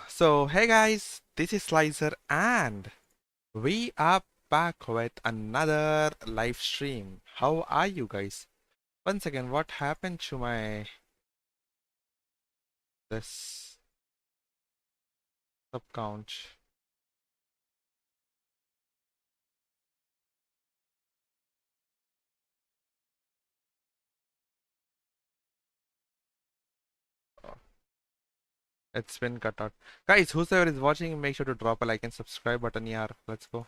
So, hey guys, this is Slicer and we are back with another live stream. How are you guys? Once again, what happened to my this sub count? Oh, it's been cut out. Guys, whosoever is watching, make sure to drop a like and subscribe button here. Let's go.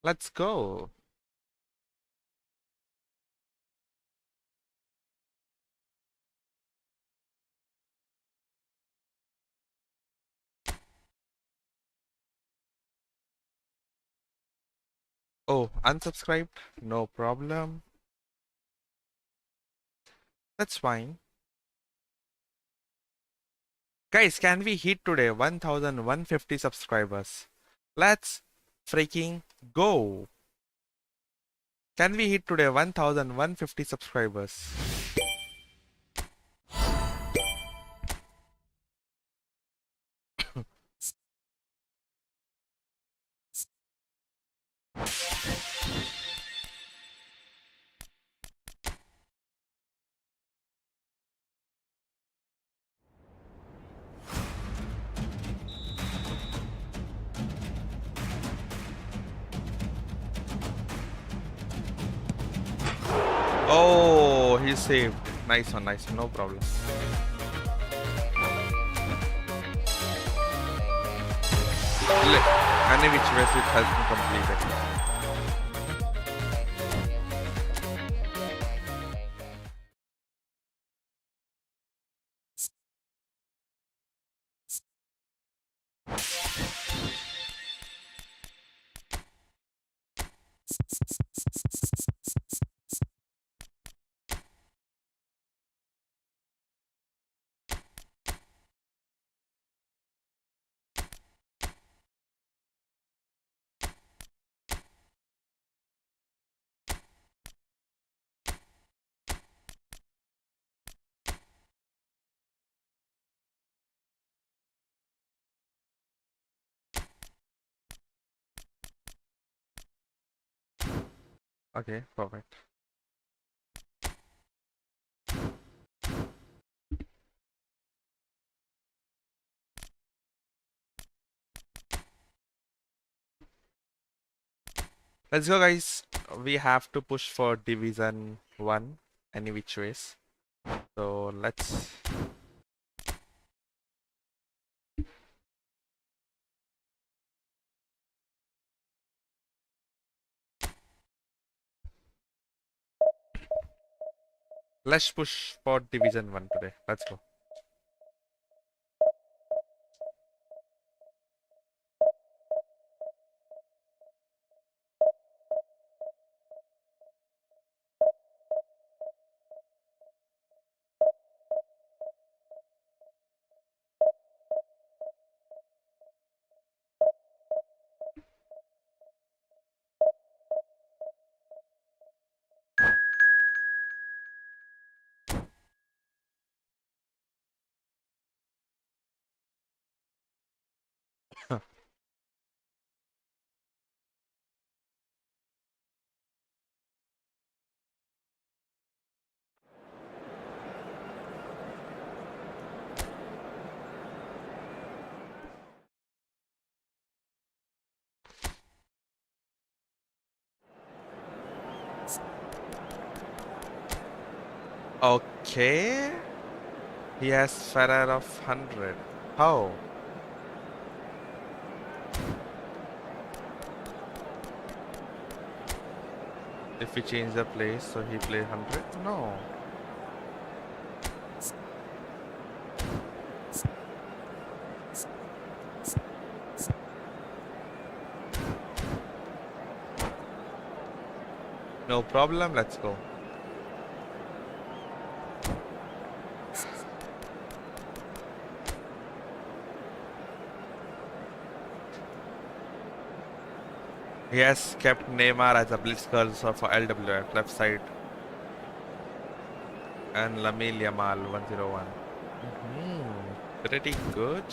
Let's go. Oh, unsubscribed? No problem. That's fine. Guys, can we hit today 1150 subscribers? Let's freaking go. Can we hit today 1150 subscribers? Oh, he's saved. Nice one, no problem. Any which ways it has been completed. Okay, perfect. Let's go, guys. We have to push for Division 1 any which ways. So let's. Let's push for Division 1 today. Let's go. Okay. He has Ferrer of 100. How? If we change the place, so he play 100? No. No problem, let's go. He has kept Neymar as a blitz cursor for LWF left side and Lamine Yamal 101. Pretty good.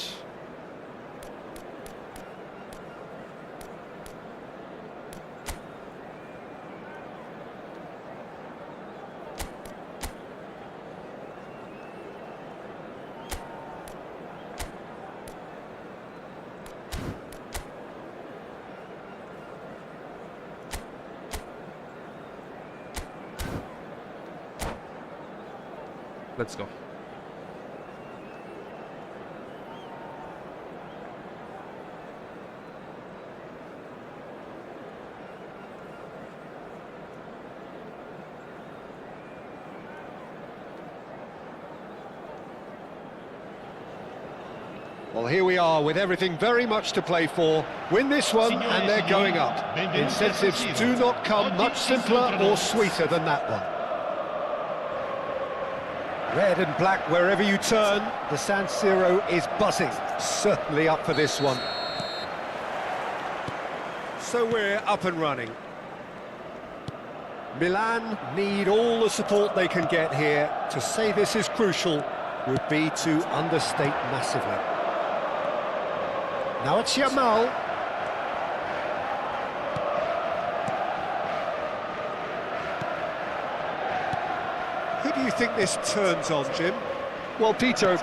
Let's go. Well, here we are with everything very much to play for. Win this one and they're going up. Incentives do not come much simpler or sweeter than that one. Red and black wherever you turn, the San Siro is buzzing. Certainly up for this one. So we're up and running. Milan need all the support they can get here. To say this is crucial would be to understate massively. Now it's Yamal. Who do you think this turns on, Jim? Well, Peter,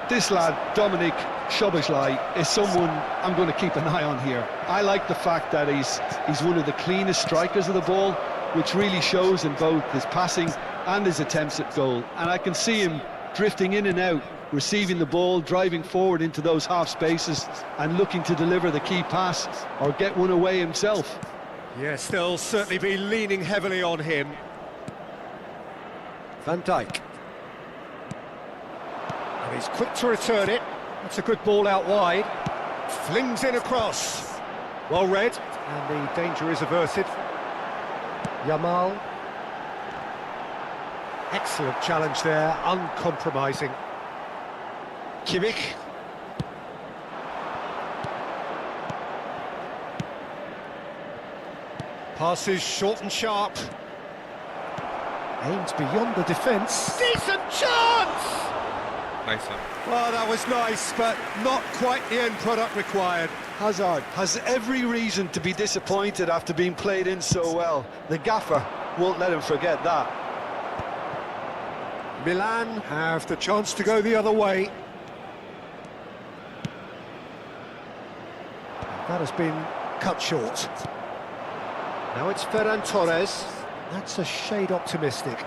this lad, Dominic Szoboszlai, is someone I'm going to keep an eye on here. I like the fact that he's one of the cleanest strikers of the ball, which really shows in both his passing and his attempts at goal. And I can see him drifting in and out, receiving the ball, driving forward into those half spaces and looking to deliver the key pass or get one away himself. Yes, they'll certainly be leaning heavily on him. Van Dijk. And he's quick to return it. That's a good ball out wide. Flings in across. Well read, and the danger is averted. Yamal. Excellent challenge there, uncompromising. Kimmich. Passes short and sharp. Aims beyond the defence. Decent chance! Nice one. Well, that was nice, but not quite the end product required. Hazard has every reason to be disappointed after being played in so well. The gaffer won't let him forget that. Milan have the chance to go the other way. That has been cut short. Now it's Ferran Torres. That's a shade optimistic.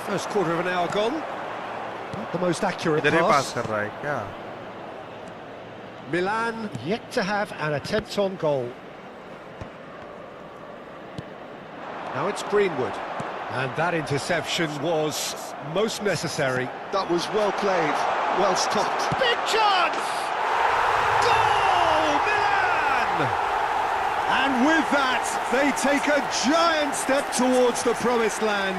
First quarter of an hour gone. Not the most accurate इधर ही pass pass. कर रहा है क्या? Milan yet to have an attempt on goal. Now it's Greenwood. And that interception was most necessary. That was well played, well stopped. Big chance! Goal! Milan! And with that, they take a giant step towards the promised land.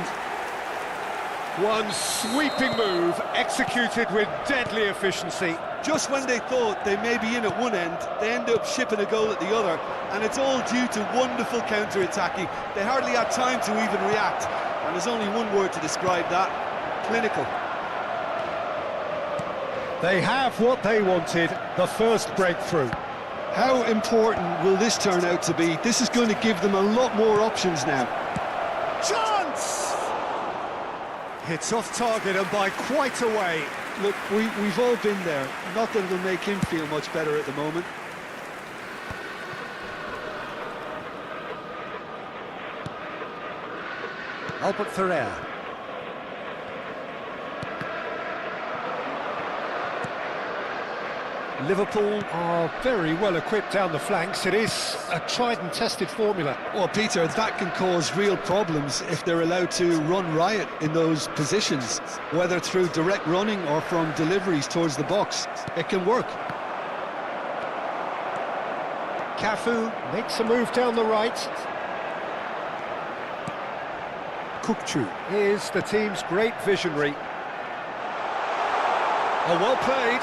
One sweeping move, executed with deadly efficiency. Just when they thought they may be in at one end, they end up shipping a goal at the other, and it's all due to wonderful counter-attacking. They hardly had time to even react, and there's only one word to describe that: clinical. They have what they wanted, the first breakthrough. How important will this turn out to be? This is going to give them a lot more options now. Chance! It's off target and by quite a way. Look, we've all been there. Not that it'll make him feel much better at the moment. Albert Ferrer. Liverpool are very well equipped down the flanks. It is a tried and tested formula. Well, Peter, that can cause real problems if they're allowed to run riot in those positions, whether through direct running or from deliveries towards the box. It can work. Cafu makes a move down the right. Kukçu is the team's great visionary. Oh, well played.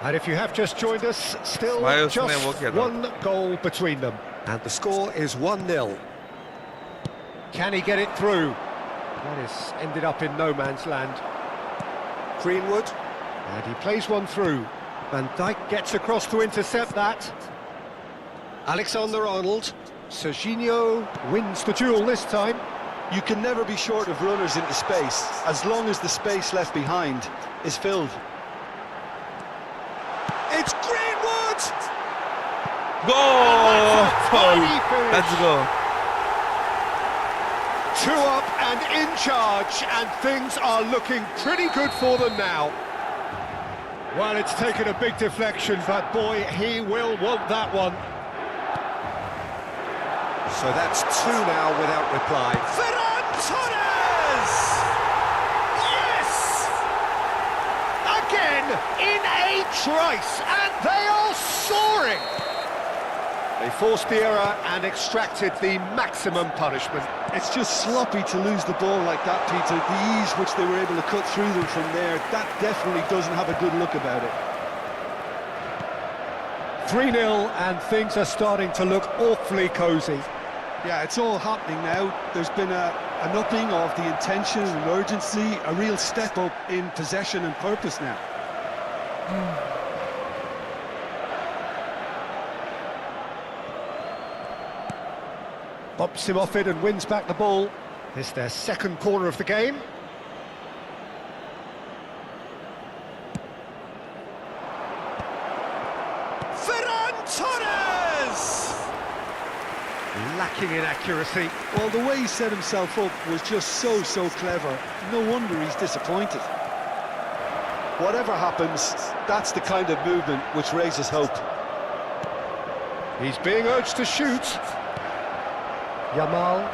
And if you have just joined us, still भाई उसने just वो किया था। one goal between them. And the score is 1-0. Can he get it through? That has ended up in no man's land. Greenwood. And he plays one through. Van Dijk gets across to intercept that. Alexander-Arnold. Serginho wins the duel this time. You can never be short of runners into space, as long as the space left behind is filled. It's Greenwood! Goal! Tiny finish. Let's go. 2 up and in charge, and things are looking pretty good for them now. Well, it's taken a big deflection, but boy, he will want that one. So that's 2 now without reply. Ferran Torres! Yes! Again, in a trice, and they are soaring! They forced the error and extracted the maximum punishment. It's just sloppy to lose the ball like that, Peter. The ease which they were able to cut through them from there, that definitely doesn't have a good look about it. 3-0, and things are starting to look awfully cosy. Yeah, it's all happening now. There's been an upping of the intention and urgency, a real step up in possession and purpose now. Bumps him off it and wins back the ball. This is their second corner of the game. Ferran Torres! Lacking in accuracy. Well, the way he set himself up was just so clever. No wonder he's disappointed. Whatever happens, that's the kind of movement which raises hope. He's being urged to shoot. Yamal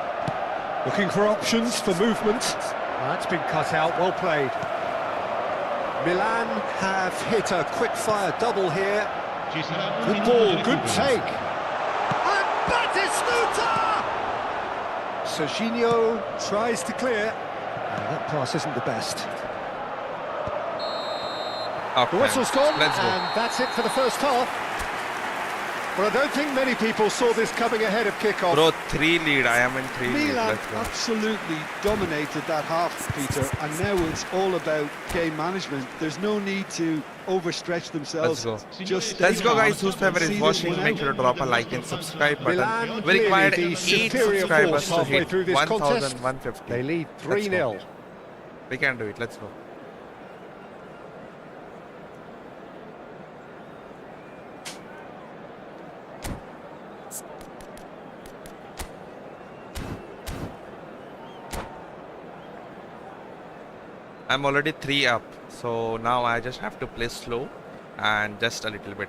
looking for options for movement. That's been cut out, well played. Milan have hit a quick-fire double here. Good ball, good take. And Batistuta! Serginho tries to clear. That pass isn't the best. The whistle's gone, Let's go. and that's it for the first half. Well, I don't think many people saw this coming ahead of kickoff. Bro, 3 lead. I am in 3 lead. Milan Let's go. absolutely dominated that half, Peter, and now it's all about game management. There's no need to overstretch themselves. Let's go. Just stay Let's go, calm guys. Whoever and is see watching, them win make out. sure to drop a like and subscribe button. Milan We required clearly 8 the superior subscribers force to halfway hit through this contest. 1,150. They lead Let's go. 3-0. We can do it. Let's go. I'm already 3 up, so now I just have to play slow and just a little bit.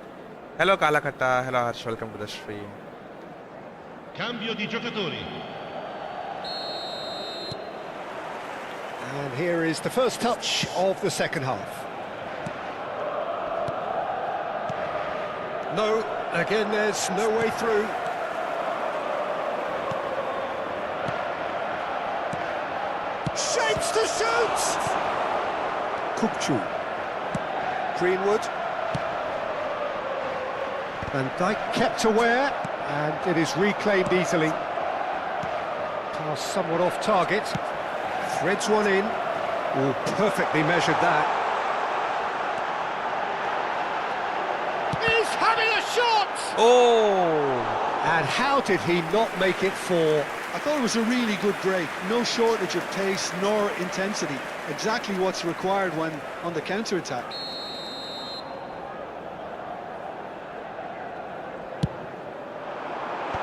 Hello Kalakatta, hello Harsh, welcome to the stream. Cambio di giocatori. And here is the first touch of the second half. No, again there's no way through. Shapes to shoot! Kupchu. Greenwood. Van Dijk kept aware, and it is reclaimed easily. Pass somewhat off target. Threads one in. Oh, perfectly measured that. He's having a shot! Oh! And how did he not make it 4? I thought it was a really good break. No shortage of pace nor intensity. Exactly what's required when on the counter-attack.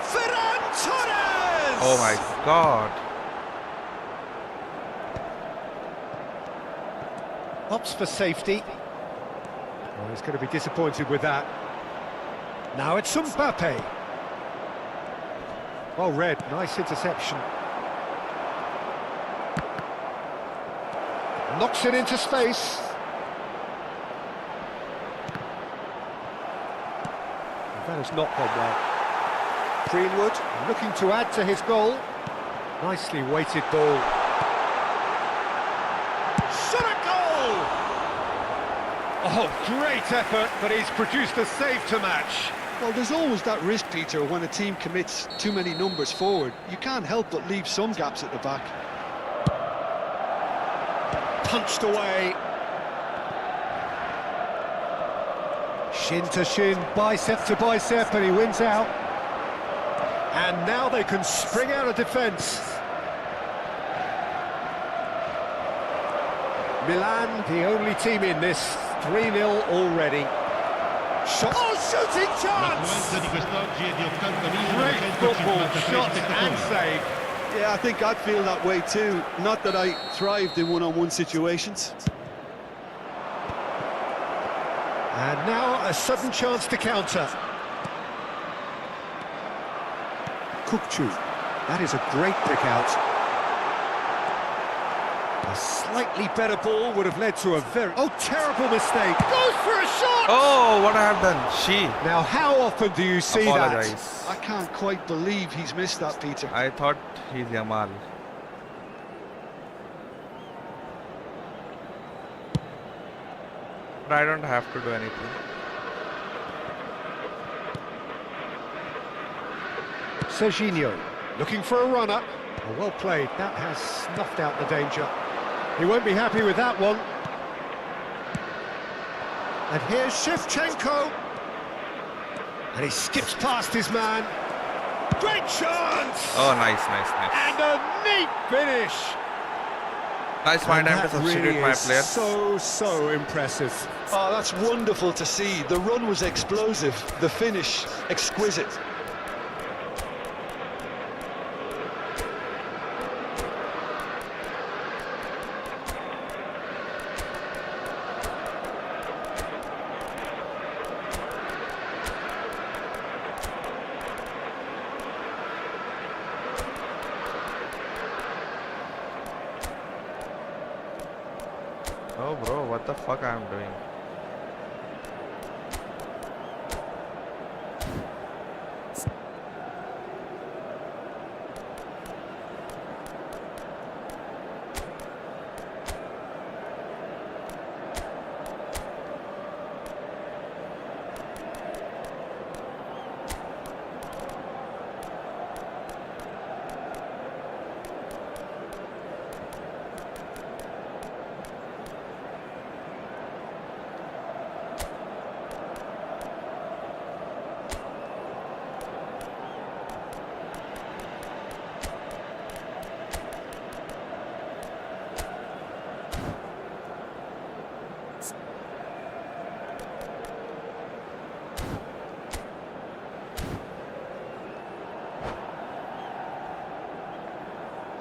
Ferran Torres! Oh my god. Opts for safety. Oh, he's going to be disappointed with that. Now it's Mbappe. Well read, nice interception. Knocks it into space. That has not gone well. Greenwood looking to add to his goal. Nicely weighted ball. Shot a goal! Oh, great effort, but he's produced a save to match. Well, there's always that risk, Peter, when a team commits too many numbers forward. You can't help but leave some gaps at the back. Punched away. Shin to shin, bicep to bicep, and he wins out. And now they can spring out of defence. Milan, the only team in this, 3-0 already. Shot. Oh, shooting chance! L'affluenza di quest'oggi è di Great football, 80.953 shot and spettatori. save. Yeah, I think I'd feel that way too. Not that I thrived in one-on-one situations. And now a sudden chance to counter. Kukçu, that is a great pick out. A slightly better ball would have led to a very... Oh, terrible mistake. Goes for a shot! Oh, what I have done? She. Now, how often do you see Apologize. I can't quite believe he's missed that, Peter. I thought he's Yamal. But I don't have to do anything. that? Serginho, looking for a runner. Oh, well played. That has snuffed out the danger. He won't be happy with that one. And here's Shevchenko. And he skips past his man. Great chance! Oh, nice, nice, nice. And a neat finish. Nice find time to And that substitute really my is players. so impressive. Oh, that's wonderful to see. The run was explosive, the finish exquisite. Oh, bro, what the fuck I'm doing?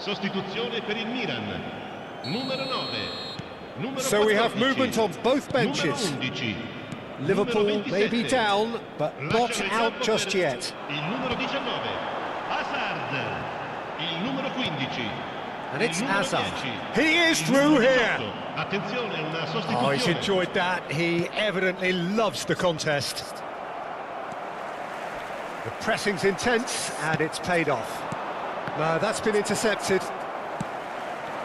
Sostituzione per il Milan. Numero 9. Numero So we have 14. movement on both benches. Numero 11. Liverpool Numero may be 27. down, but not Lascia il out campo just per yet. Il numero 19. Hazard. Il numero 15. And it's Il numero Hazard. 10. He is Il through numero here. 18. Attenzione, una sostituzione. Oh, he's enjoyed that. He evidently loves the contest. The pressing's intense, and it's paid off. No, that's been intercepted.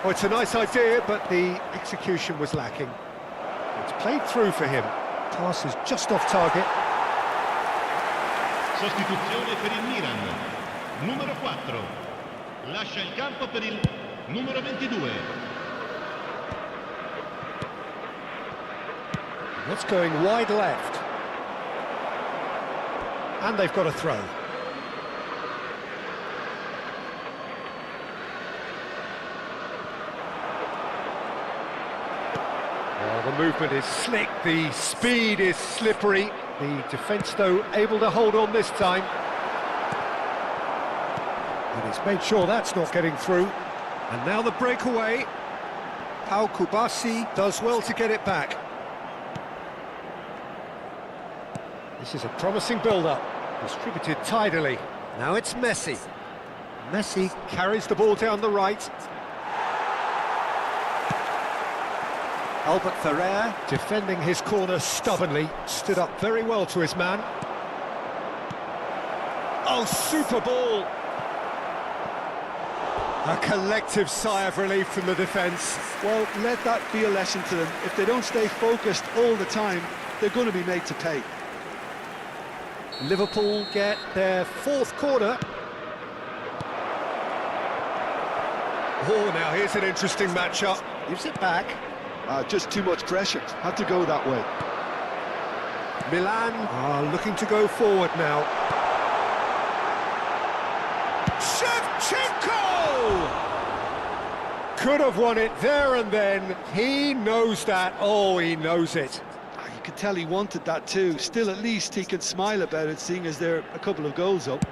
Oh, it's a nice idea, but the execution was lacking. It's played through for him. Pass is just off target. Sostituzione per il Milan. Numero 4. Lascia il campo per il numero 22. What's going wide left? And they've got a throw. Oh, the movement is slick, the speed is slippery. The defence, though, able to hold on this time. And he's made sure that's not getting through. And now the breakaway. Pau Kubasi does well to get it back. This is a promising build-up, distributed tidily. Now it's Messi. Messi carries the ball down the right. Albert Ferrer, defending his corner stubbornly, stood up very well to his man. Oh, super ball! A collective sigh of relief from the defence. Well, let that be a lesson to them. If they don't stay focused all the time, they're going to be made to pay. Liverpool get their fourth corner. Oh, now here's an interesting matchup. Gives it back. Just too much pressure. Had to go that way. Milan are looking to go forward now. Shevchenko! Could have won it there and then. He knows that. Oh, he knows it. You could tell he wanted that too. Still, at least he can smile about it, seeing as they're a couple of goals up.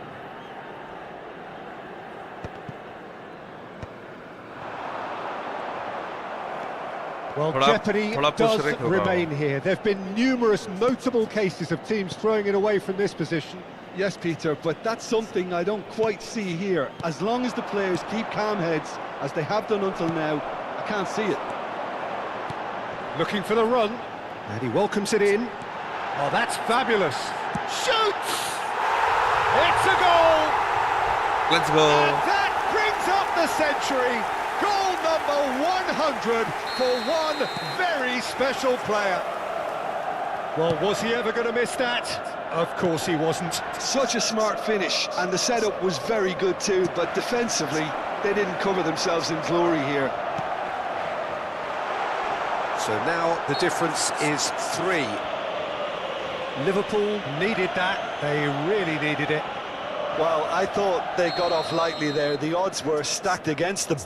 Well, jeopardy does remain here. There have been numerous notable cases of teams throwing it away from this position. Yes, Peter, but that's something I don't quite see here. As long as the players keep calm heads, as they have done until now, I can't see it. Looking for the run, and he welcomes it in. Oh, that's fabulous. Shoots! It's a goal! Let's go. And that brings up the century. Goal number 100 for one very special player. Well, was he ever going to miss that? Of course he wasn't. Such a smart finish, and the setup was very good too, but defensively, they didn't cover themselves in glory here. So now the difference is 3. Liverpool needed that. They really needed it. Well, I thought they got off lightly there. The odds were stacked against them.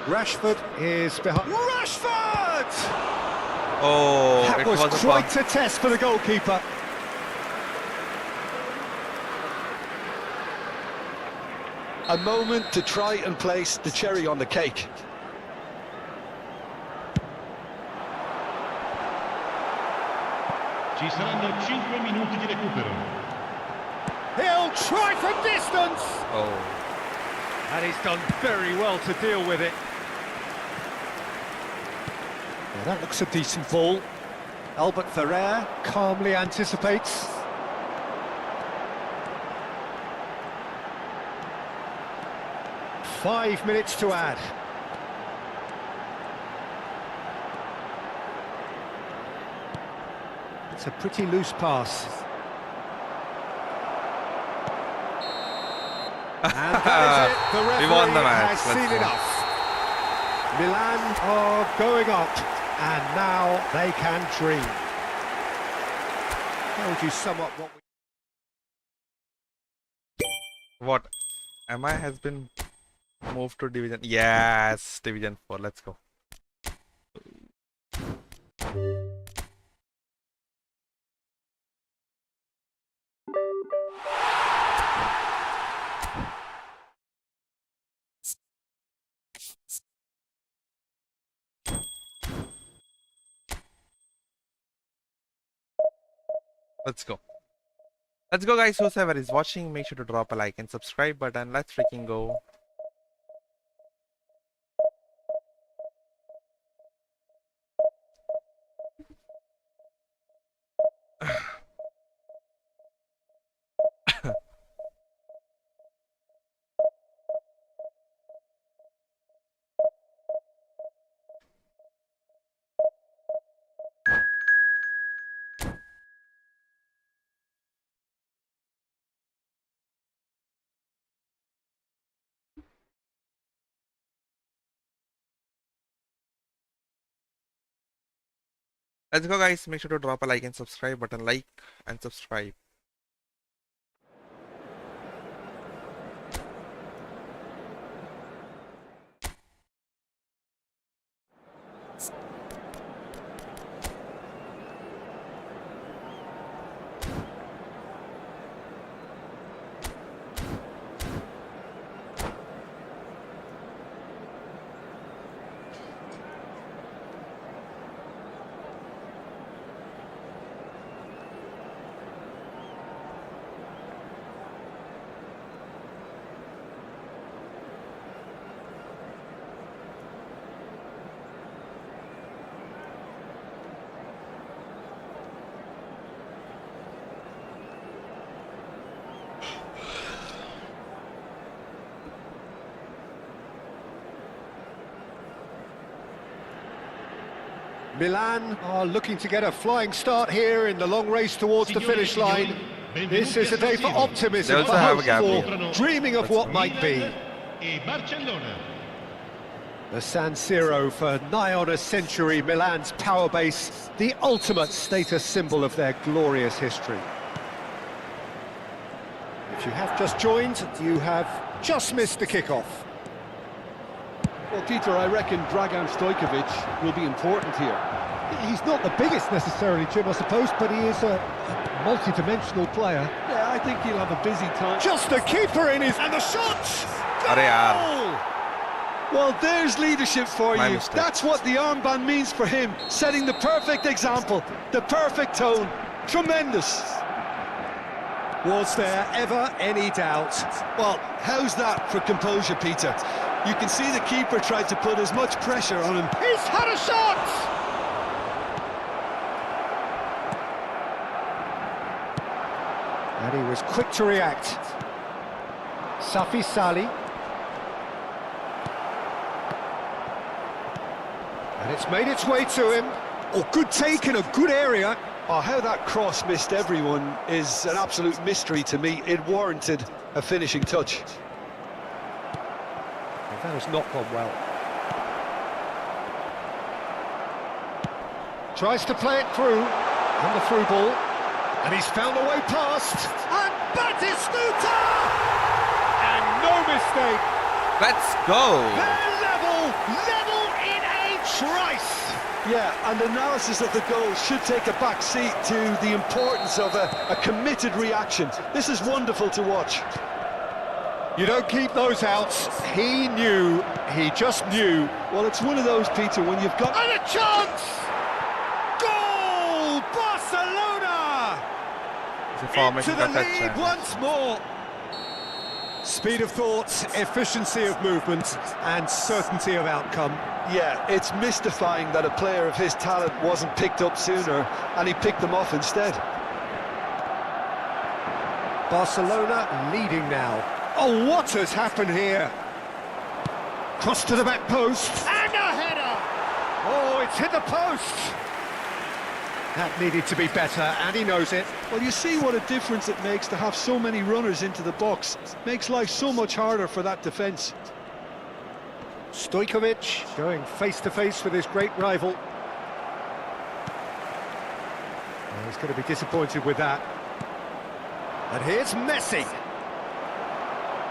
Rashford is behind. Rashford! Oh, That it was was a quite fun. a test for the goalkeeper. A moment to try and place the cherry on the cake. Ci saranno 5 minuti di recupero. He'll try from distance! Oh, And he's done very well to deal with it. Well, that looks a decent ball. Albert Ferrer calmly anticipates. Five minutes to add. It's a pretty loose pass. And that is it. The We won the referee match. has Let's seen go. enough. Milan are going up, and now they can dream. How would you sum up what we... what? MI has been moved to Division. Yes, Division 4. Let's go. Let's go. Let's go, guys. Whoever is watching, make sure to drop a like and subscribe button. Let's freaking go. Let's go, guys. Make sure to drop a like and subscribe button. Like and subscribe. Milan are looking to get a flying start here in the long race towards the finish line. This is a day for optimism, They also for have a hope, gap for here. dreaming of what might be. E Barcellona. The San Siro for nigh on a century, Milan's power base, the ultimate status symbol of their glorious history. If you have just joined, you have just missed the kickoff. Well, Peter, I reckon Dragan Stojkovic will be important here. He's not the biggest necessarily, Jim, I suppose, but he is a multi-dimensional player. Yeah, I think he'll have a busy time. Just the keeper in his... and the shot! Arey yaar. Goal! Well, there's leadership for My you. mistake. That's what the armband means for him, setting the perfect example, the perfect tone. Tremendous. Was there ever any doubt? Well, how's that for composure, Peter? You can see the keeper tried to put as much pressure on him. He's had a shot! And he was quick to react. Safi Sali. And it's made its way to him. Oh, good take in a good area. Oh, how that cross missed everyone is an absolute mystery to me. It warranted a finishing touch. Well, that has not gone well. Tries to play it through. And the through ball. And he's found a way past. And Batistuta! And no mistake. Let's go. They're level in a trice. Yeah, and analysis of the goal should take a back seat to the importance of a committed reaction. This is wonderful to watch. You don't keep those outs. He knew, he just knew. Well, it's one of those, Peter, when you've got... And a chance! Goal! Barcelona! Into the lead once more. Speed of thought, efficiency of movement, and certainty of outcome. Yeah, it's mystifying that a player of his talent wasn't picked up sooner, and he picked them off instead. Barcelona leading now. Oh, what has happened here? Cross to the back post. And a header! Oh, it's hit the post! That needed to be better, and he knows it. Well, you see what a difference it makes to have so many runners into the box. Makes life so much harder for that defence. Stojkovic going face-to-face with his great rival. Well, he's going to be disappointed with that. And here's Messi.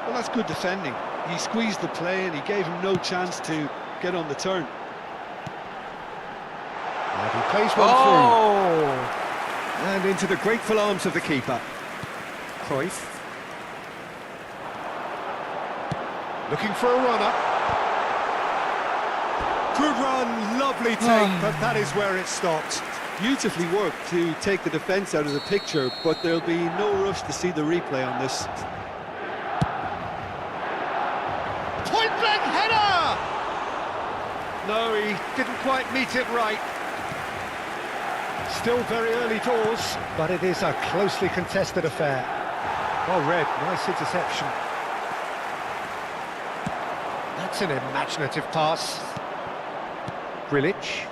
Well, that's good defending. He squeezed the play and he gave him no chance to get on the turn. And he plays one through. And into the grateful arms of the keeper. Cruyff. Looking for a runner. Good run, lovely take, but that is where it stopped. Beautifully worked to take the defence out of the picture, but there'll be no rush to see the replay on this. Point-blank header! No, he didn't quite meet it right. Still very early doors, but it is a closely contested affair. Well read, nice interception. That's an imaginative pass. Grilic.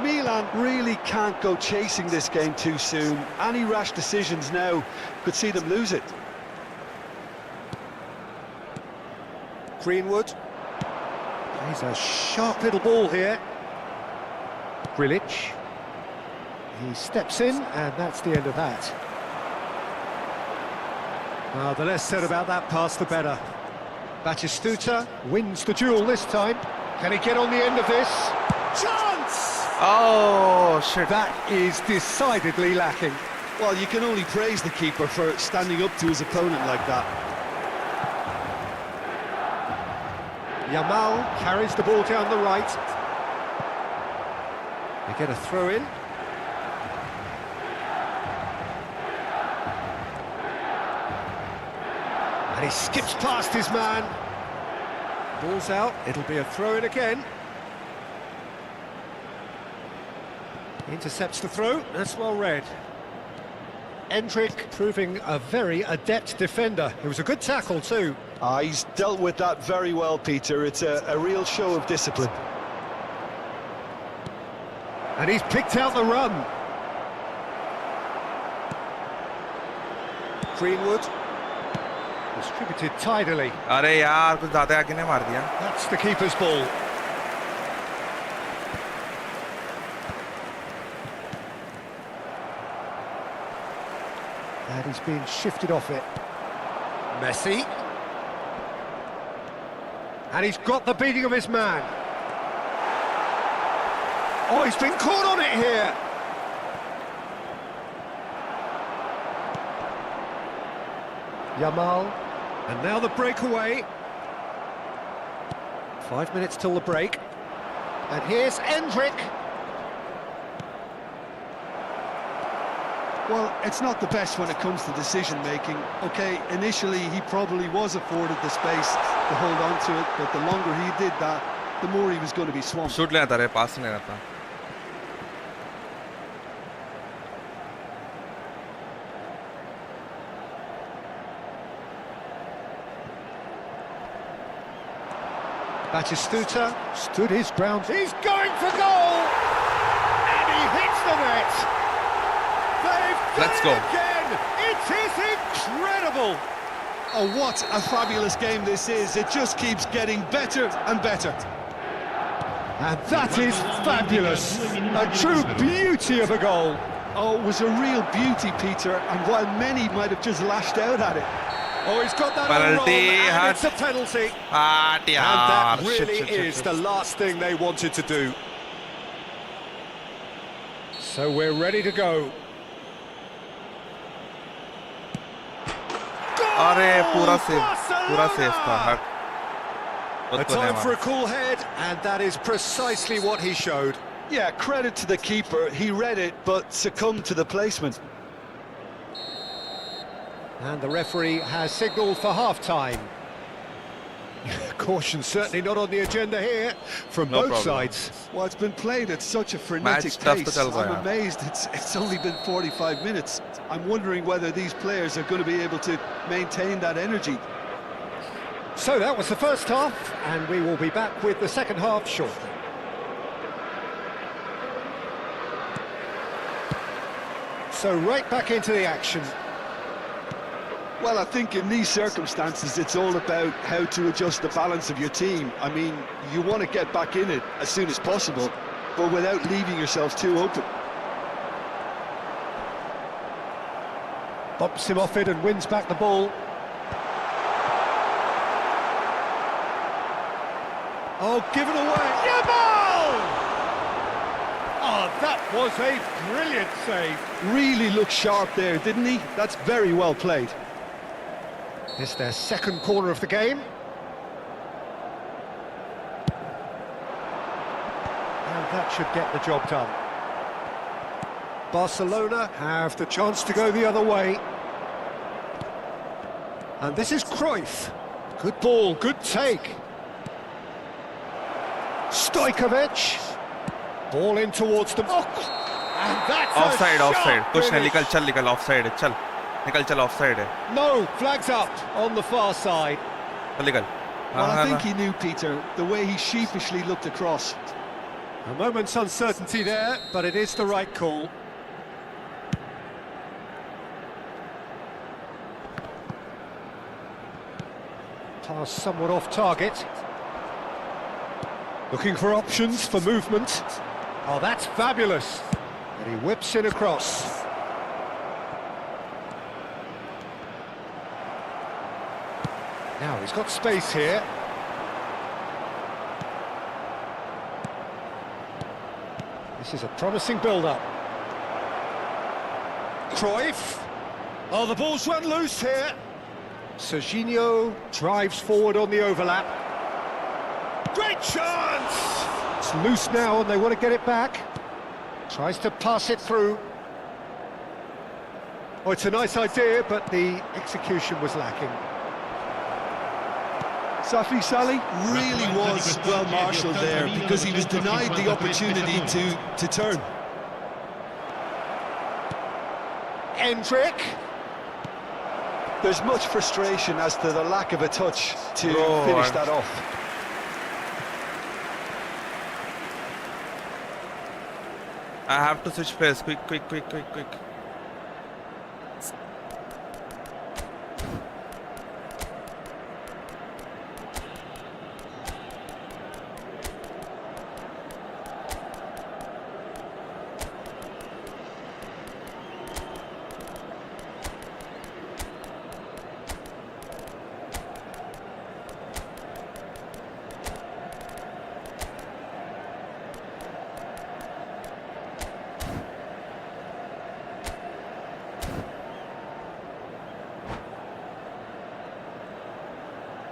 Milan really can't go chasing this game too soon. Any rash decisions now could see them lose it. Greenwood. He's a sharp little ball here. Grilic. He steps in, and that's the end of that. Well, the less said about that pass, the better. Batistuta wins the duel this time. Can he get on the end of this? Chance! Oh, shit. That is decidedly lacking. Well, you can only praise the keeper for standing up to his opponent like that. Yamal carries the ball down the right. They get a throw in. And he skips past his man. Ball's out, it'll be a throw in again. Intercepts the throw, that's well read. Endrick proving a very adept defender. It was a good tackle too. He's dealt with that very well, Peter. It's a real show of discipline. And he's picked out the run. Greenwood. Distributed tidily. अरे यार कुछ ज़्यादा आगे ने मार दिया. That's the keeper's ball. And he's been shifted off it. Messi. And he's got the beating of his man. Oh, he's been caught on it here. Yamal. And now the breakaway. 5 minutes till the break. And here's Endrick. Well, it's not the best when it comes to decision-making. Okay, initially he probably was afforded the space to hold on to it, but the longer he did that, the more he was going to be swamped. Shoot लेना था रे, पास लेना था. Batistuta stood his ground. He's going for goal! And he hits the net! They've Let's done go. it again! It is incredible! Oh, what a fabulous game this is. It just keeps getting better and better. And that is fabulous! A true beauty of a goal! Oh, it was a real beauty, Peter, and while many might have just lashed out at it. Oh, he's got that on roll, Penalty, and it's a penalty. Ah, And that really is the last thing they wanted to do. So we're ready to go. अरे पूरा save Barcelona! था. हट. A time for a cool head, and that is precisely what he showed. Yeah, credit to the keeper. He read it, but succumbed to the placement. And the referee has signalled for half-time. Caution certainly not on the agenda here from No both problem. sides. Well, it's been played at such a frenetic Match tough to pace. tell, I'm yeah. amazed it's only been 45 minutes. I'm wondering whether these players are going to be able to maintain that energy. So that was the first half, and we will be back with the second half shortly. So right back into the action. Well, I think in these circumstances, it's all about how to adjust the balance of your team. I mean, you want to get back in it as soon as possible, but without leaving yourselves too open. Bumps him off it and wins back the ball. Oh, given away. Yamal! Oh, that was a brilliant save. Really looked sharp there, didn't he? That's very well played. It's their second corner of the game. And that should get the job done. Barcelona have the chance to go the other way. And this is Cruyff. Good ball, good take. Stojkovic. Ball in towards the box. And that's Offside, a offside. sharp कुछ नहीं, finish. निकल चल, निकल offside है, चल. निकल चल, offside है. No, flags up on the far side. चल निकल. Well, हाँ, I think हाँ. he knew, Peter, the way he sheepishly looked across. A moment's uncertainty there, but it is the right call. Pass somewhat off target. Looking for options for movement. Oh, that's fabulous. And he whips it across. Now he's got space here. This is a promising build-up. Cruyff. Oh, the ball's run loose here. Serginho drives forward on the overlap. Great chance! It's loose now and they want to get it back. Tries to pass it through. Oh, it's a nice idea, but the execution was lacking. Safi Salih really was well marshalled there because he was denied the opportunity to turn. Endrick. There's much frustration as to the lack of a touch to finish that off. I have to switch players. Quick, quick, quick, quick, quick.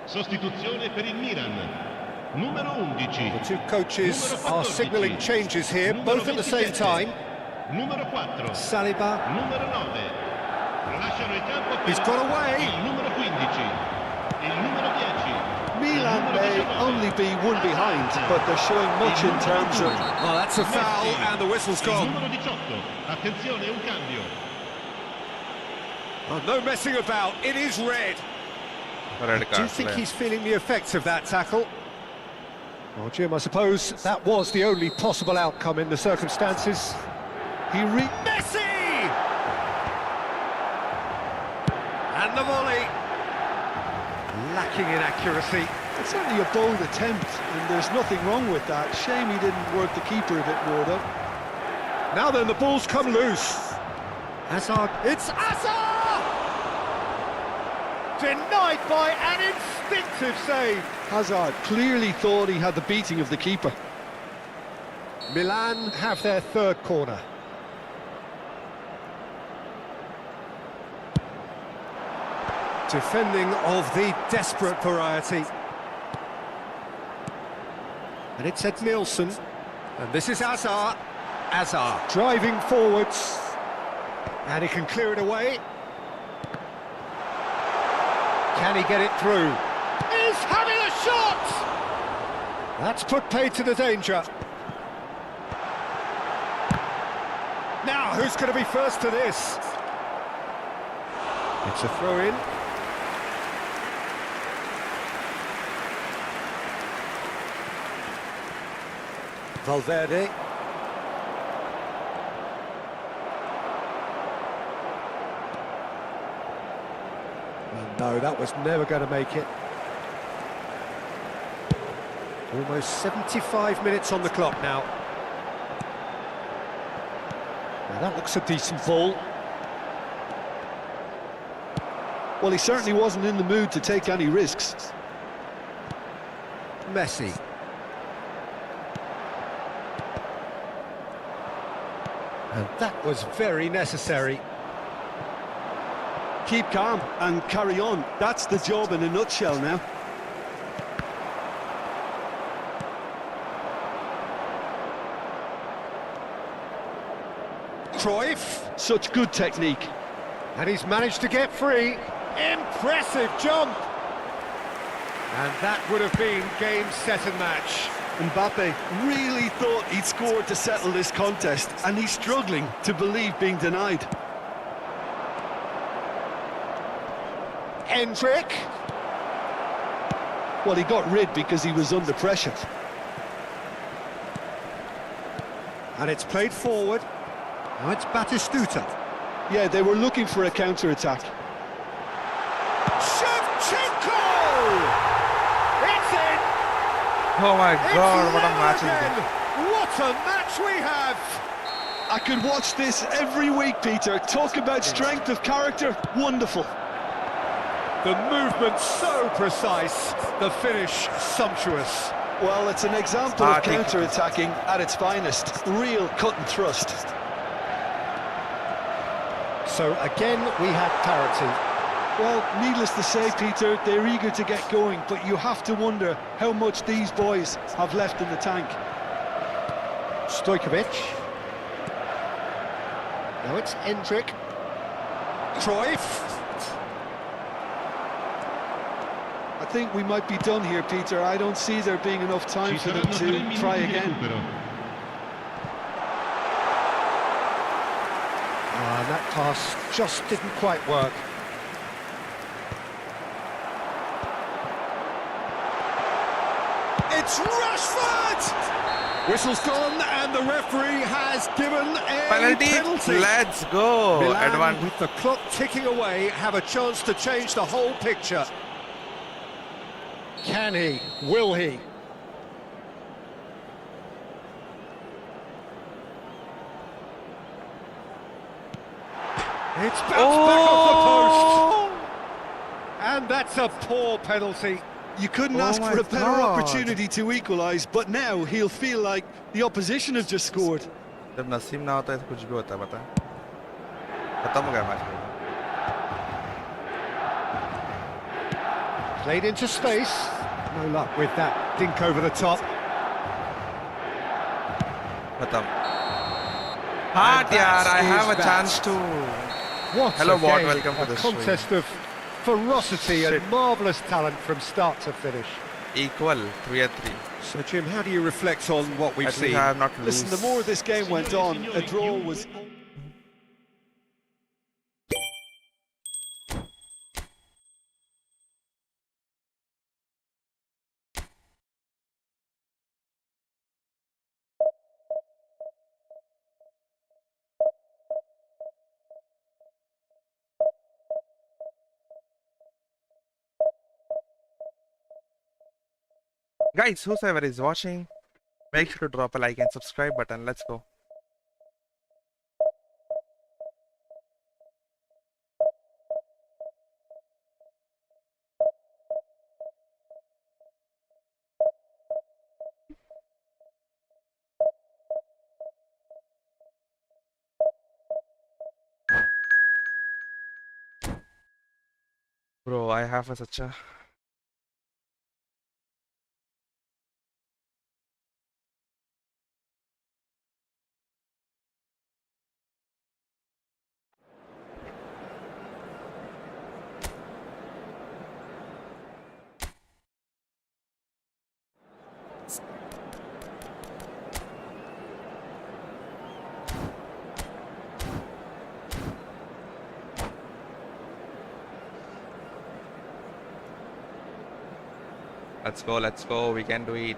Sostituzione per il Milan. Numero 11. The two coaches are signalling changes here, both at the same time. Numero 4. Saliba, Numero 9. Lasciano il campo per he's got away. il numero 15. Il numero 10. Milan may only be one behind, but they're showing much in terms of... Oh, that's a foul, and the whistle's Il gone. numero 18. Attenzione, un cambio. Oh, no messing about, it is red. Red Do you card. think Play. he's feeling the effects of that tackle? Well, Jim, I suppose that was the only possible outcome in the circumstances. Messi! And the volley. Lacking in accuracy. It's certainly a bold attempt, and there's nothing wrong with that. Shame he didn't work the keeper a bit more, though. Now then, the ball's come loose. Hazard. It's Hazard! Denied by an instinctive save. Hazard clearly thought he had the beating of the keeper. Milan have their third corner. Defending of the desperate variety. And it's Ed Nielsen. And this is Hazard. Hazard driving forwards. And he can clear it away. Can he get it through? He's having a shot! That's put paid to the danger. Now, who's going to be first to this? It's a throw-in. Valverde. No, that was never going to make it. Almost 75 minutes on the clock now. Now that looks a decent ball. Well, he certainly wasn't in the mood to take any risks. Messi. And that was very necessary. Keep calm and carry on. That's the job in a nutshell now. Cruyff. Such good technique. And he's managed to get free. Impressive jump. And that would have been game, set and match. Mbappe really thought he'd scored to settle this contest, and he's struggling to believe being denied. Hendrick. Well, he got rid because he was under pressure. And it's played forward. Now it's Batistuta. Yeah, they were looking for a counter-attack. Shevchenko! It's in! Oh my It's God! What a level match is again. this? What a match we have! I could watch this every week, Peter. Talk about strength of character. Wonderful. The movement so precise, the finish sumptuous. Well, it's an example of Thank you. counter-attacking at its finest. Real cut and thrust. So again, we have parity. Well, needless to say, Peter, they're eager to get going, but you have to wonder how much these boys have left in the tank. Stojkovic. Now it's Hendrick. Cruyff. I think we might be done here, Peter. I don't see there being enough time for them to try again. And that pass just didn't quite work. It's Rashford! Whistle's gone, and the referee has given a penalty. Let's go. Milan, with the clock ticking away, have a chance to change the whole picture. Can he? Will he? It's bounced back off the post. And that's a poor penalty. You couldn't ask for a better opportunity to equalise, but now he'll feel like the opposition have just scored. जब नसीब ना होता है तो कुछ भी होता है पता है खत्म हो गया match Played into space. No luck with that dink over the top. खत्म हाँ यार I have a chance to hello bot welcome to the stream contest of ferocity and marvellous talent from start to finish. equal 3-3 So Jim, how do you reflect on what we've at least seen? I have not Listen, the lose more this game went on, a draw was... guys whoever is watching make sure to drop a like and subscribe button. Let's go. Bro, I have such a let's go, we can do it.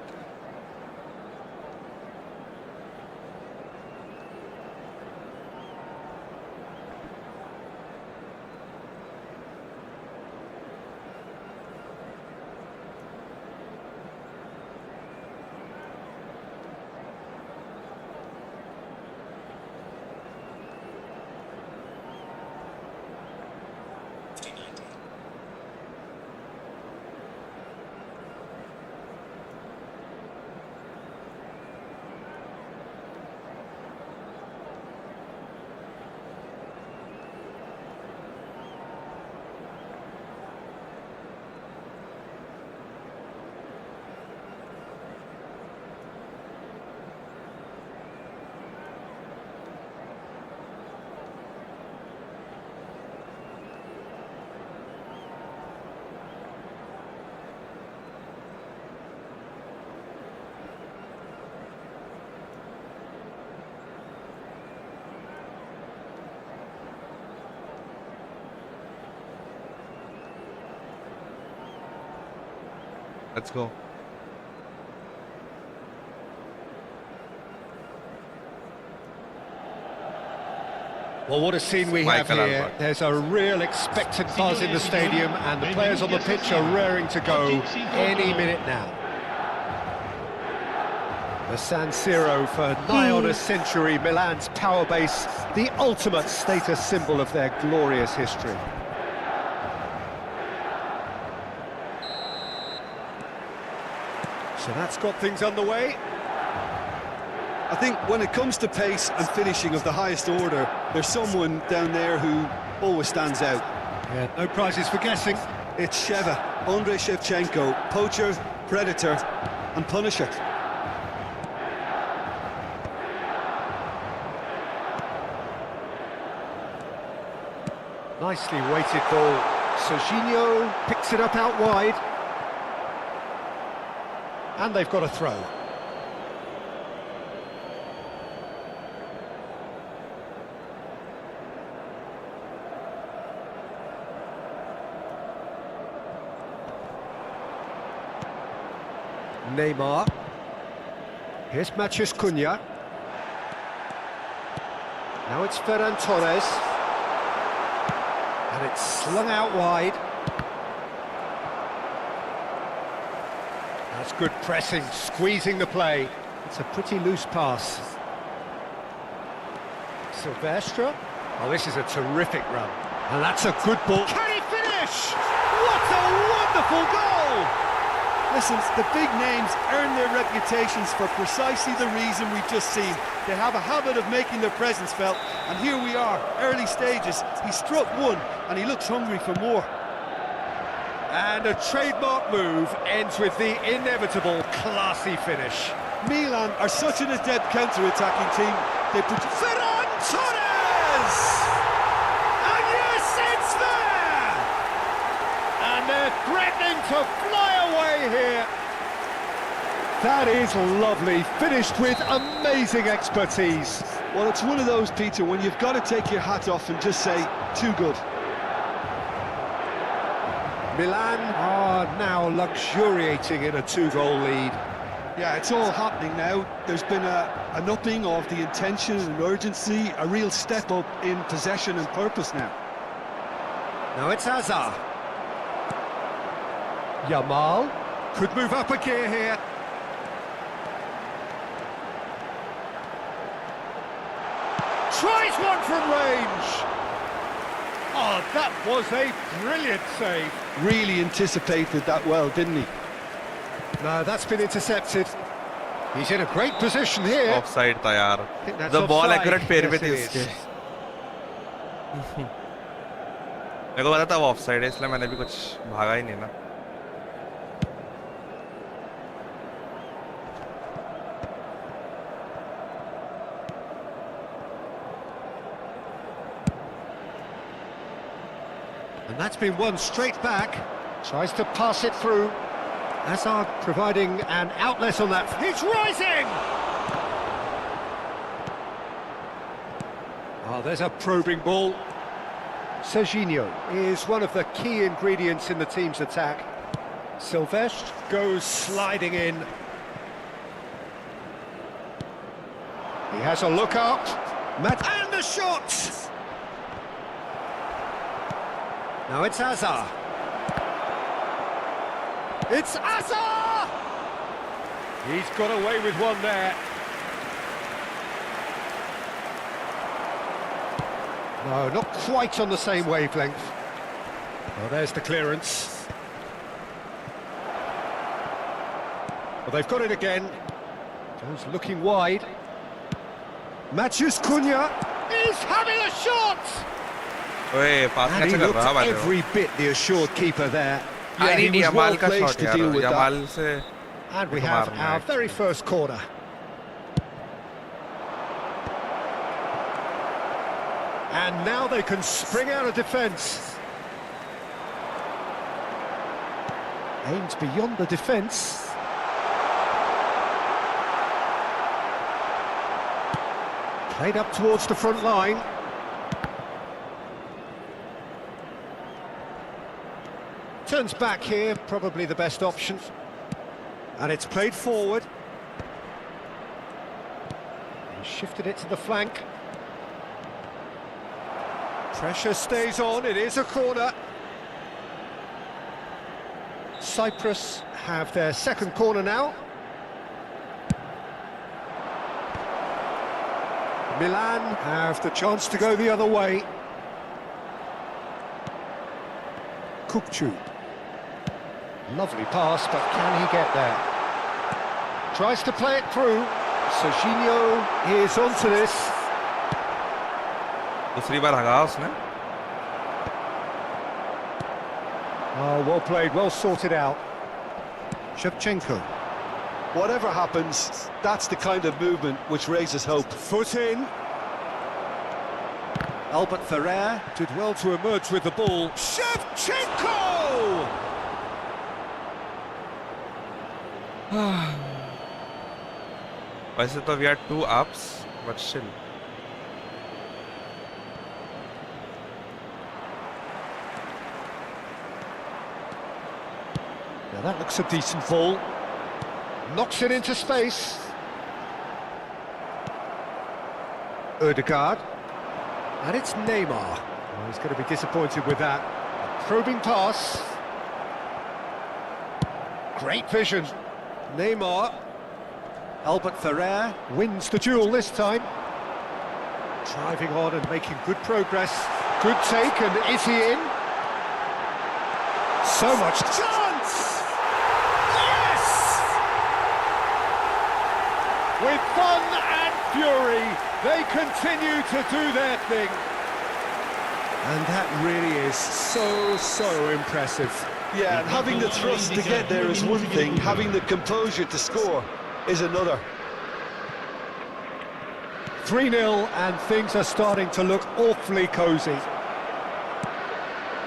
Let's go. Well, what a scene we have here. There's a real expectant buzz in the stadium, and the players on the pitch are raring to go any minute now. The San Siro for nigh on a century, Milan's power base, the ultimate status symbol of their glorious history. So that's got things underway. I think when it comes to pace and finishing of the highest order, there's someone down there who always stands out. Yeah, no prizes for guessing. It's Sheva, Andrei Shevchenko, poacher, predator and punisher. Nicely weighted ball. Serginho picks it up out wide. And they've got a throw. Neymar. Here's Mathias Cunha. Now it's Ferran Torres. And it's slung out wide. That's good pressing, squeezing the play. It's a pretty loose pass. Silvestre. Oh, this is a terrific run. And that's a good ball. Can he finish? What a wonderful goal! Listen, the big names earn their reputations for precisely the reason we've just seen. They have a habit of making their presence felt, and here we are, early stages. He struck one, and he looks hungry for more. And a trademark move ends with the inevitable classy finish. Milan are such an adept counter-attacking team. They produce... Ferran Torres! And yes, it's there! And they're threatening to fly away here. That is lovely, finished with amazing expertise. Well, it's one of those, Peter, when you've got to take your hat off and just say, too good. Milan are now luxuriating in a 2-goal lead. Yeah, it's all happening now. There's been an upping of the intention and urgency, a real step up in possession and purpose now. Now it's Hazard. Yamal could move up a gear here. Tries one from range. Oh, that was a brilliant save. Really anticipated that well, didn't he? No, that's been intercepted. He's in a great position here. Offside था यार. I think that's The ball offside. accurate पैर पे Yes, थी it उसके. is. मेरे को पता था वो offside है इसलिए मैंने भी कुछ भागा ही नहीं ना. And that's been won straight back. Tries to pass it through. Hazard providing an outlet on that. He's rising! Oh, there's a probing ball. Serginho is one of the key ingredients in the team's attack. Silvestre goes sliding in. He has a look up. And the shot! Now it's Hazard. It's Hazard! He's got away with one there. No, not quite on the same wavelength. Well, there's the clearance. Well, they've got it again. Goes looking wide. Mathias Cunha is having a shot! ओए पास And he कैसे कर looked रहा है भाई? every bit the assured keeper there. I need he was Yamal well का placed shot to यार. deal with that. Yamal से And we देखो have मारना our है. very first corner. And now they can spring out of defence. Aims beyond the defence. Played up towards the front line. Turns back here, probably the best option. And it's played forward. He shifted it to the flank. Pressure stays on, it is a corner. Cyprus have their second corner now. Milan have the chance to go the other way. Kupchu. Lovely pass, but can he get there? Tries to play it through. Serginho is onto this. दूसरी बार हगा उसने. Oh, well played, well sorted out. Shevchenko. Whatever happens, that's the kind of movement which raises hope. Foot in. Albert Ferrer did well to emerge with the ball. Shevchenko! वैसे तो we are 2 ups, but still. Now that looks a decent ball. Knocks it into space. Odegaard. And it's Neymar. Oh, he's going to be disappointed with that. A probing pass. Great vision. Neymar. Albert Ferrer wins the duel this time. Driving on and making good progress. Good take, and is he in? So much chance! Yes! With fun and fury, they continue to do their thing. And that really is so impressive. Yeah, and having the thrust to get there is one thing, having the composure to score is another. 3-0, and things are starting to look awfully cosy.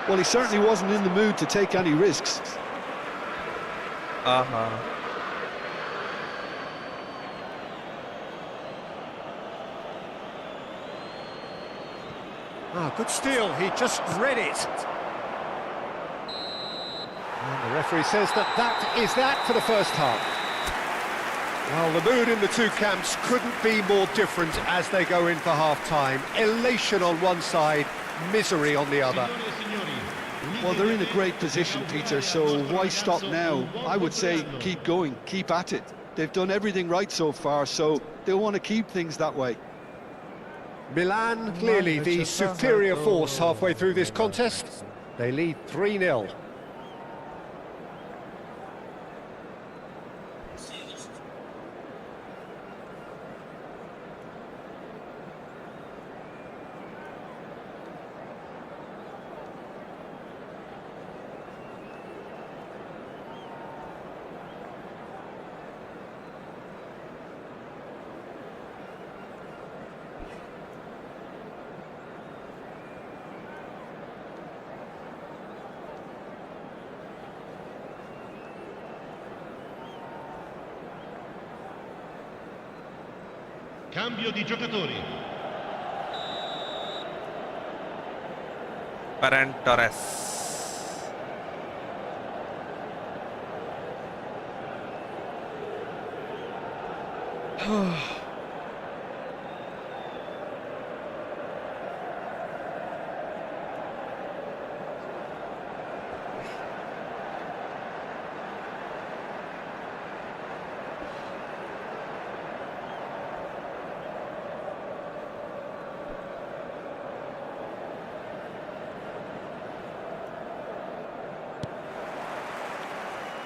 Well, he certainly wasn't in the mood to take any risks. Uh-huh. Ah, good steal, he just read it. And the referee says that is that for the first half. Well, the mood in the two camps couldn't be more different as they go in for half-time. Elation on one side, misery on the other. Well, they're in a great position, Peter, so why stop now? I would say keep going, keep at it. They've done everything right so far, so they'll want to keep things that way. Milan, clearly the superior force halfway through this contest. They lead 3-0. Cambio di giocatori. Ferran Torres.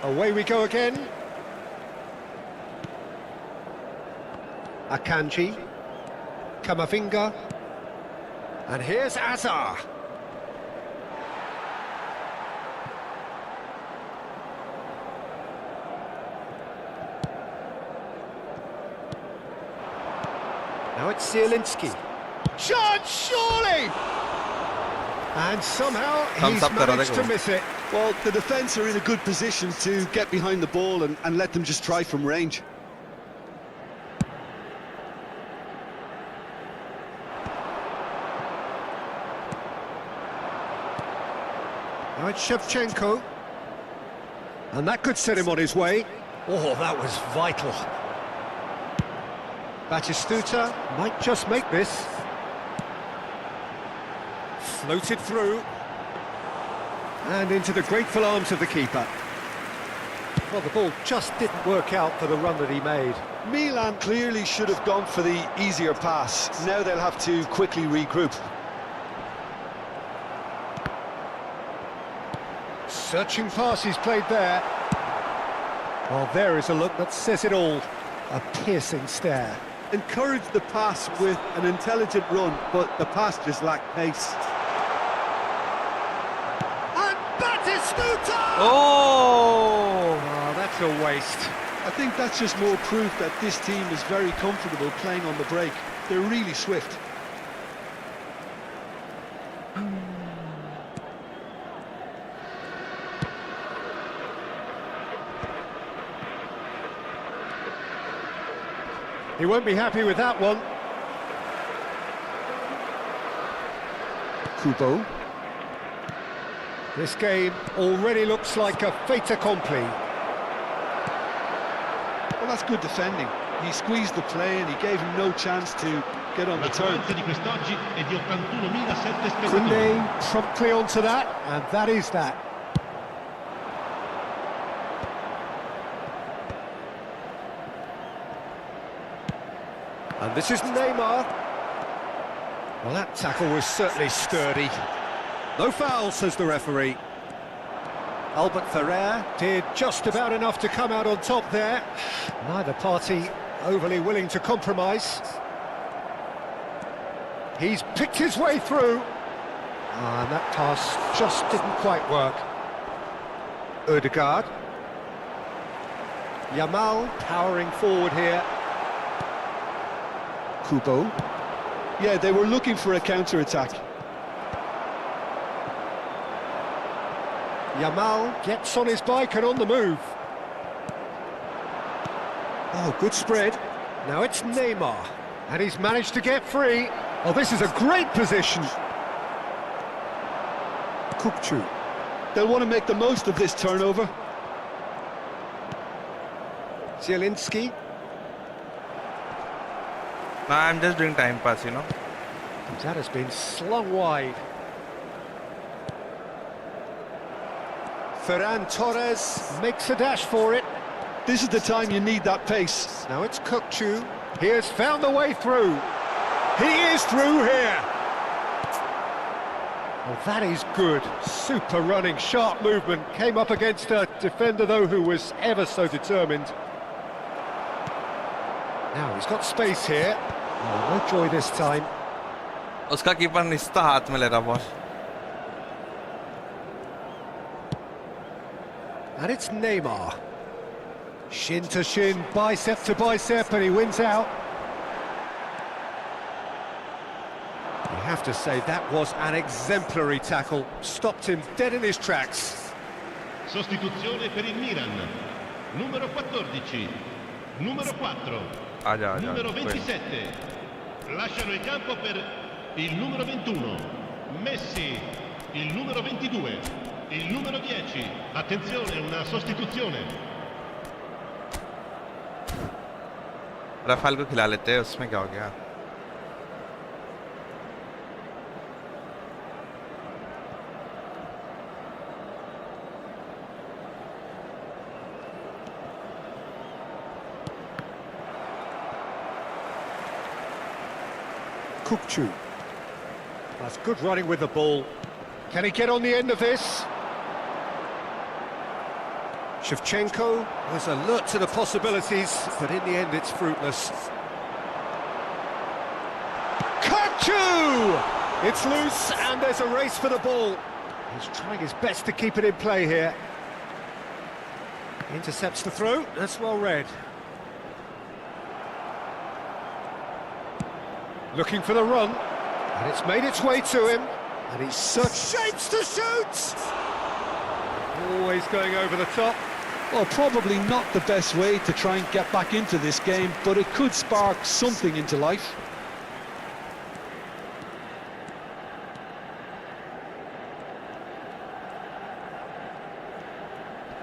Away we go again. Akanji. Kamavinga. And here's Azar. Now it's Zielinski. Shot, surely! And somehow Thumbs he's up to managed to Rodrigo. miss it. Well, the defence are in a good position to get behind the ball and let them just try from range. Now it's Shevchenko. And that could set him on his way. Oh, that was vital. Batistuta might just make this. Floated through. And into the grateful arms of the keeper. Well, the ball just didn't work out for the run that he made. Milan clearly should have gone for the easier pass. Now they'll have to quickly regroup. Searching pass he's played there. Well, there is a look that says it all. A piercing stare. Encourage the pass with an intelligent run, but the pass just lacked pace. And Batistuta! Oh! Oh, that's a waste. I think that's just more proof that this team is very comfortable playing on the break. They're really swift. He won't be happy with that one. Kubo. This game already looks like a fait accompli. Well, that's good defending. He squeezed the play and he gave him no chance to get on the turn. L'affluenza di quest'oggi è di 81.007 spettatori. Kunde promptly onto that, and that is that. And this is Neymar. Well, that tackle was certainly sturdy. No foul, says the referee. Albert Ferrer did just about enough to come out on top there. Neither party overly willing to compromise. He's picked his way through. And that pass just didn't quite work. Ødegaard. Yamal powering forward here. Kubo. Yeah, they were looking for a counter-attack. Yamal gets on his bike and on the move. Oh, good spread. Now it's Neymar. And he's managed to get free. Oh, this is a great position. Kupchu. They'll want to make the most of this turnover. Zielinski. Nah, I'm just doing time pass, you know. That has been slung wide. Ferran Torres makes a dash for it. This is the time you need that pace. Now it's Kupchu. He has found the way through. He is through here. Well, that is good. Super running, sharp movement. Came up against a defender, though, who was ever so determined. Now he's got space here. Oh, no joy this time. उसका keeper निस्ता हाथ में ले रहा ball. And it's Neymar. Shin to shin, bicep to bicep, and he wins out. You have to say that was an exemplary tackle. Stopped him dead in his tracks. Sostituzione per il Milan. Numero 14. Numero 4. Numero 27. Lasciano il campo per il numero 21. Messi. Il numero 22. Il numero 10. Attenzione, una sostituzione. Rafale को खिला लेते हैं, उसमें क्या हो गया. Kupchu. That's good running with the ball. Can he get on the end of this? Shevchenko was alert to the possibilities, but in the end it's fruitless. Kupchu! It's loose and there's a race for the ball. He's trying his best to keep it in play here. Intercepts the throw, that's well read. Looking for the run, and it's made its way to him, and he's such shapes to shoot! Always going over the top. Well, probably not the best way to try and get back into this game, but it could spark something into life.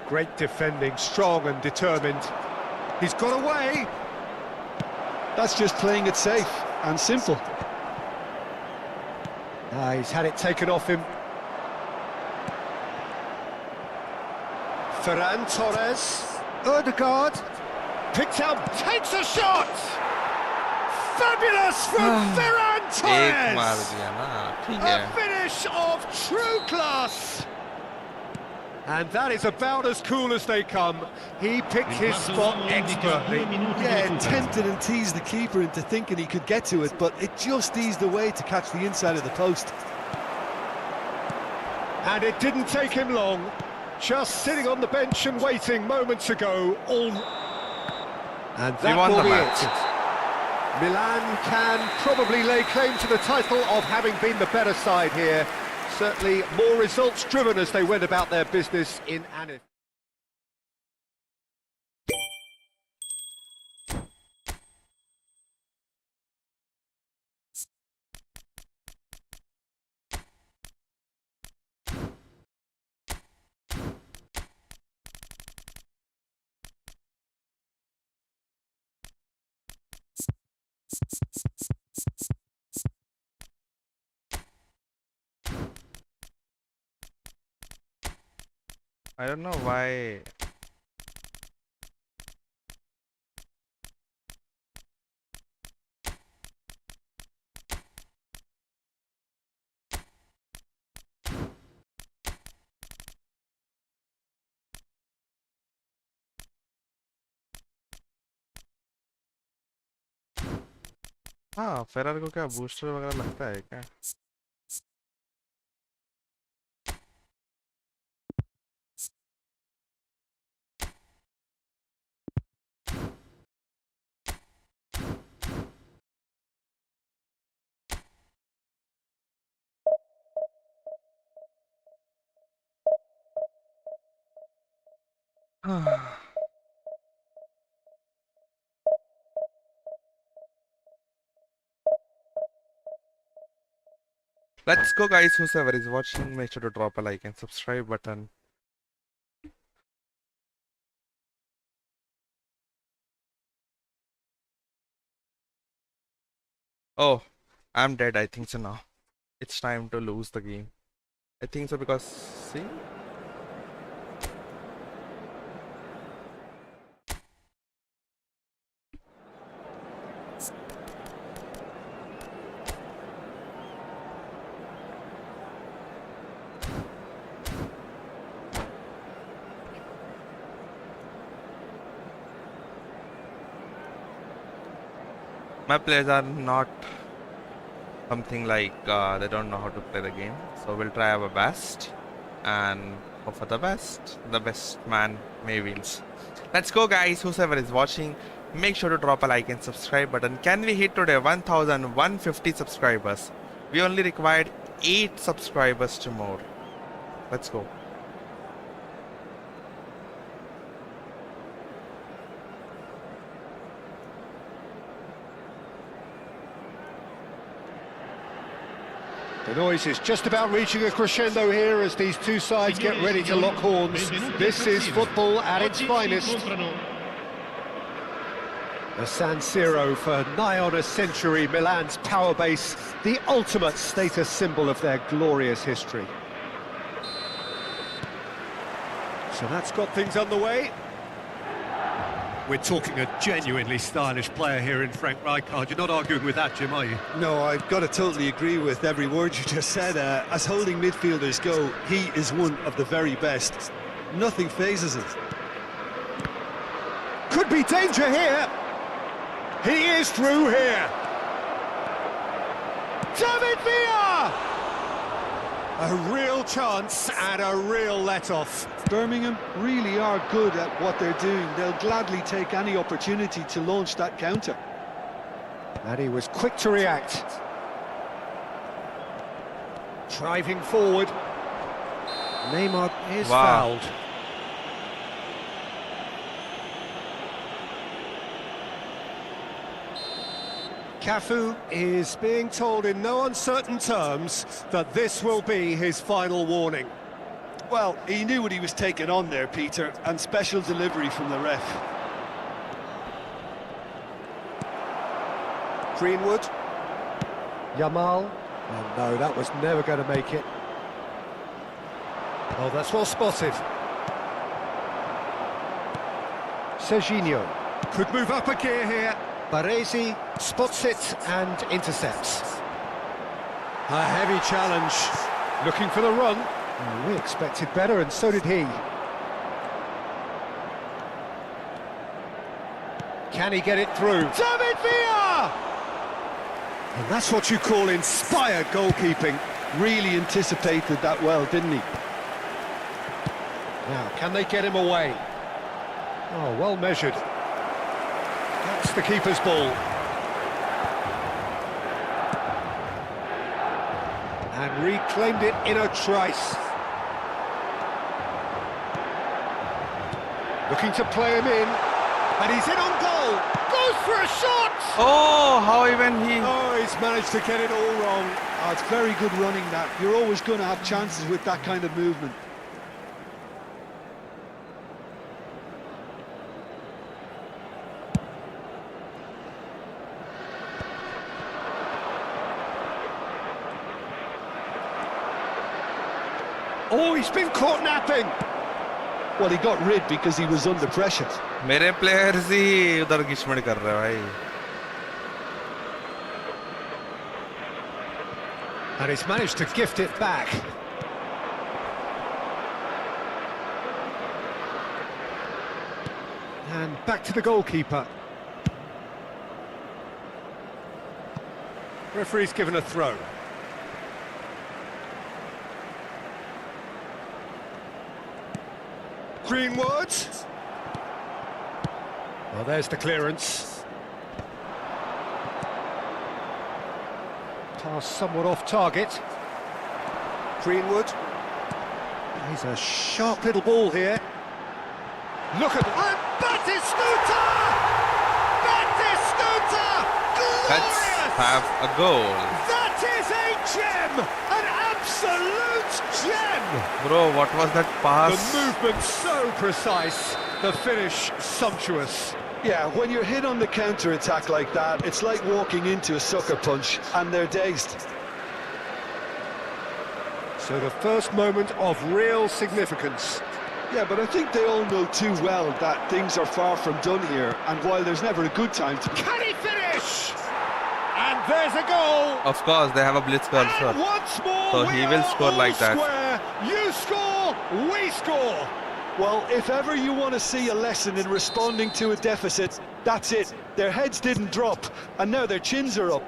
Great defending, strong and determined. He's got away! That's just playing it safe and simple. He's had it taken off him. Ferran Torres. Ødegaard. Picked out, takes a shot! Fabulous from Ferran एक मार Torres! दिया ना, ठीक A है. finish of true class! And that is about as cool as they come. He picked his spot expertly. Yeah, tempted and teased the keeper into thinking he could get to it, but it just eased away to catch the inside of the post. And it didn't take him long. Just sitting on the bench and waiting moments ago. And that won will the be match. it. Milan can probably lay claim to the title of having been the better side here. Certainly more results driven as they went about their business in Anif. I don't know why. हाँ फेरार को क्या booster वगैरह लगता है क्या? Let's go guys, whoever is watching, make sure to drop a like and subscribe button. Oh, I'm dead, I think so now. It's time to lose the game. I think so because, see? My players are not something like they don't know how to play the game, so we'll try our best and hope for the best. The best man may wins. Let's go guys, whoever is watching, make sure to drop a like and subscribe button. Can we hit today 1150 subscribers? We only required 8 subscribers to more. Let's go. The noise is just about reaching a crescendo here as these two sides get ready to lock horns. This is football at its finest. The San Siro for nigh on a century, Milan's power base, the ultimate status symbol of their glorious history. So that's got things underway. We're talking a genuinely stylish player here in Frank Rijkaard. You're not arguing with that, Jim, are you? No, I've got to totally agree with every word you just said. As holding midfielders go, he is one of the very best. Nothing phases him. Could be danger here. He is through here. David Villa! A real chance and a real let-off. Birmingham really are good at what they're doing. They'll gladly take any opportunity to launch that counter. And he was quick to react. Driving forward. Neymar is fouled. Cafu is being told in no uncertain terms that this will be his final warning. Well, he knew what he was taking on there, Peter, and special delivery from the ref. Greenwood. Yamal. Oh no, that was never going to make it. Oh, that's well spotted. Serginho. Could move up a gear here. Baresi spots it and intercepts. A heavy challenge. Looking for the run. Oh, we expected better, and so did he. Can he get it through? David Villa! And that's what you call inspired goalkeeping. Really anticipated that well, didn't he? Now, can they get him away? Oh, well measured. That's the keeper's ball. And reclaimed it in a trice. Looking to play him in. And he's in on goal. Goes for a shot! Oh, how even he... Oh, he's managed to get it all wrong. Oh, it's very good running that. You're always going to have chances with that kind of movement. Oh, he's been caught napping. Well, he got rid because he was under pressure. मेरे players ही उधर घिसमड़ कर रहे हैं भाई. And he's managed to gift it back. And back to the goalkeeper. Referee's given a throw. Greenwood. Well, there's the clearance. Pass somewhat off target. Greenwood. He's a sharp little ball here. Look at that. Batistuta! Batistuta! Let's Glorious! have a goal. That is a gem! An absolute gem! Bro, what was that pass? The movement so precise, the finish sumptuous. Yeah, when you're hit on the counter-attack like that, it's like walking into a sucker punch, and they're dazed. So the first moment of real significance. Yeah, but I think they all know too well that things are far from done here, and while there's never a good time to... Can he finish? And there's a goal! Of course, they have a blitz goal, And sir. once more, So we he will are score all like that. square. You score, we score. Well, if ever you want to see a lesson in responding to a deficit, that's it. Their heads didn't drop, and now their chins are up.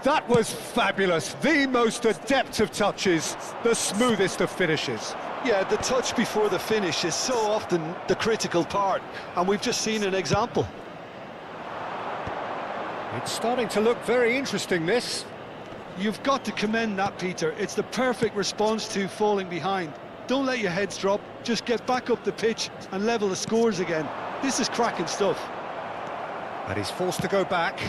That was fabulous. The most adept of touches, the smoothest of finishes. Yeah, the touch before the finish is so often the critical part, and we've just seen an example. It's starting to look very interesting, this. You've got to commend that, Peter. It's the perfect response to falling behind. Don't let your heads drop, just get back up the pitch and level the scores again. This is cracking stuff. And he's forced to go back.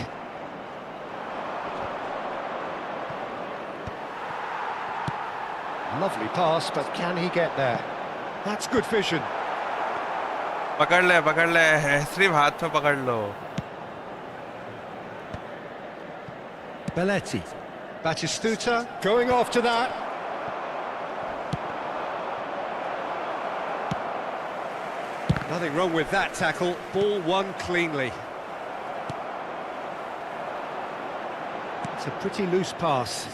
Lovely pass, but can he get there? That's good vision. पकड़ ले, सिर्फ हाथ में पकड़ लो. Belletti. Batistuta going after that. Nothing wrong with that tackle. Ball won cleanly. It's a pretty loose pass.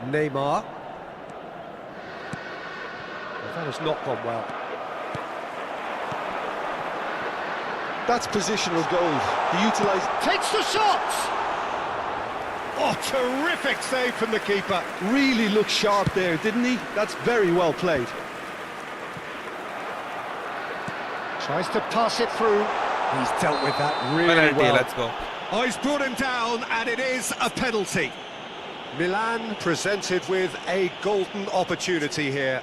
Neymar. That has not gone well. That's positional gold. He utilised... Takes the shot! Oh, terrific save from the keeper. Really looked sharp there, didn't he? That's very well played. Tries to pass it through. He's dealt with that really Penalty, well. let's go. Oh, he's brought him down, and it is a penalty. Milan presented with a golden opportunity here.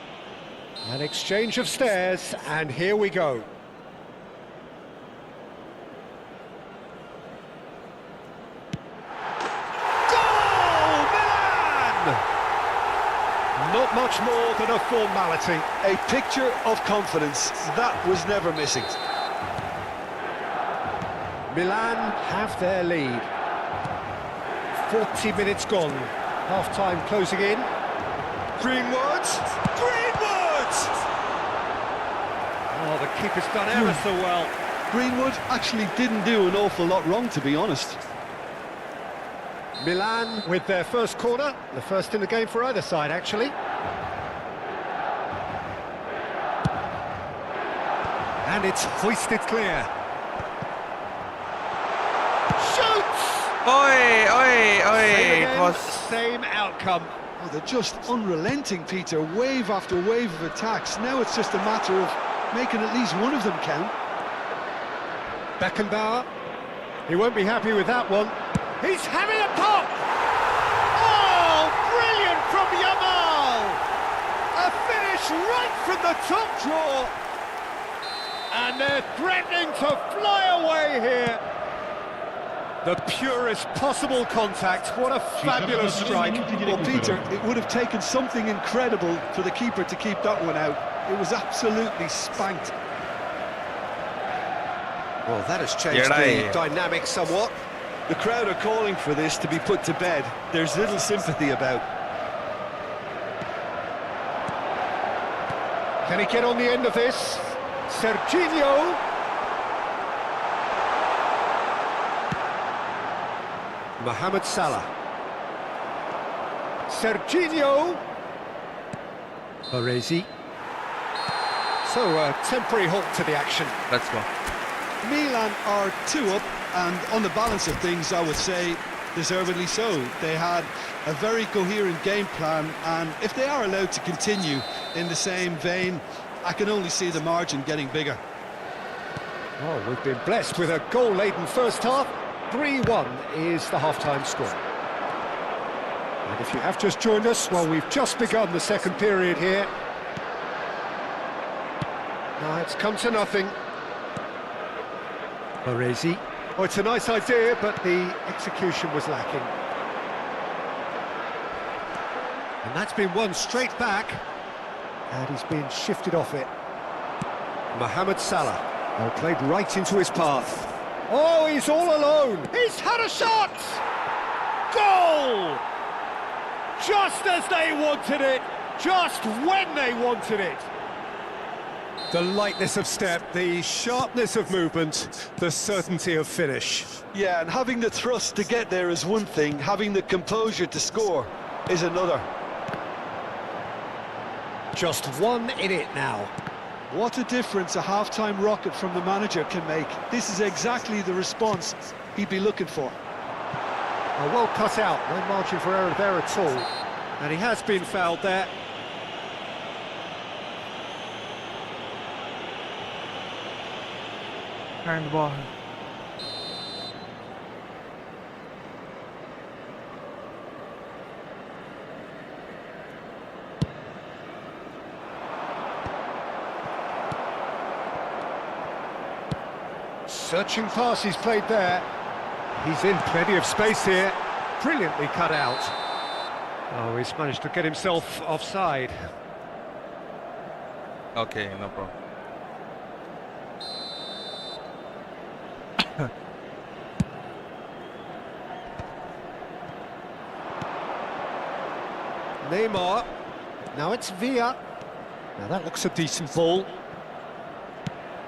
An exchange of stares, and here we go. Goal, Milan! Not much more than a formality. A picture of confidence. That was never missing. Milan have their lead. 40 minutes gone. Half-time closing in. Greenwood! Greenwood! Oh, the keeper's done ever so well. Greenwood actually didn't do an awful lot wrong, to be honest. Milan with their first corner. The first in the game for either side, actually. And it's hoisted clear. Oi, oi, oi! It was... Same outcome. Oh, they're just unrelenting, Peter. Wave after wave of attacks. Now it's just a matter of making at least one of them count. Beckenbauer. He won't be happy with that one. He's having a pop! Oh, brilliant from Yamal! A finish right from the top drawer. And they're threatening to fly away here. The purest possible contact. What a fabulous strike. Well, Peter, it would have taken something incredible for the keeper to keep that one out. It was absolutely spanked. Well, that has changed the dynamic somewhat. The crowd are calling for this to be put to bed. There's little sympathy about. Can he get on the end of this? Serginho. Mohamed Salah. Serginho. Baresi. So a temporary halt to the action. Let's go. Milan are 2 up, and on the balance of things, I would say deservedly so. They had a very coherent game plan, and if they are allowed to continue in the same vein, I can only see the margin getting bigger. Oh, we've been blessed with a goal-laden first half. 3-1 is the half-time score. And if you have just joined us, well, we've just begun the second period here. Now it's come to nothing. Baresi. Oh, it's a nice idea, but the execution was lacking. And that's been won straight back. And he's been shifted off it. Mohamed Salah. Oh, played right into his path. Oh, he's all alone. He's had a shot! Goal! Just as they wanted it, just when they wanted it. The lightness of step, the sharpness of movement, the certainty of finish. Yeah, and having the thrust to get there is one thing, having the composure to score is another. Just 1 in it now. What a difference a half-time rocket from the manager can make. This is exactly the response he'd be looking for. Oh, well cut out, no margin for error there at all. And he has been fouled there. Handball. Searching pass he's played there. He's in plenty of space here. Brilliantly cut out. Oh, he's managed to get himself offside. Okay, no problem. Neymar. Now it's Villa. Now that looks a decent ball.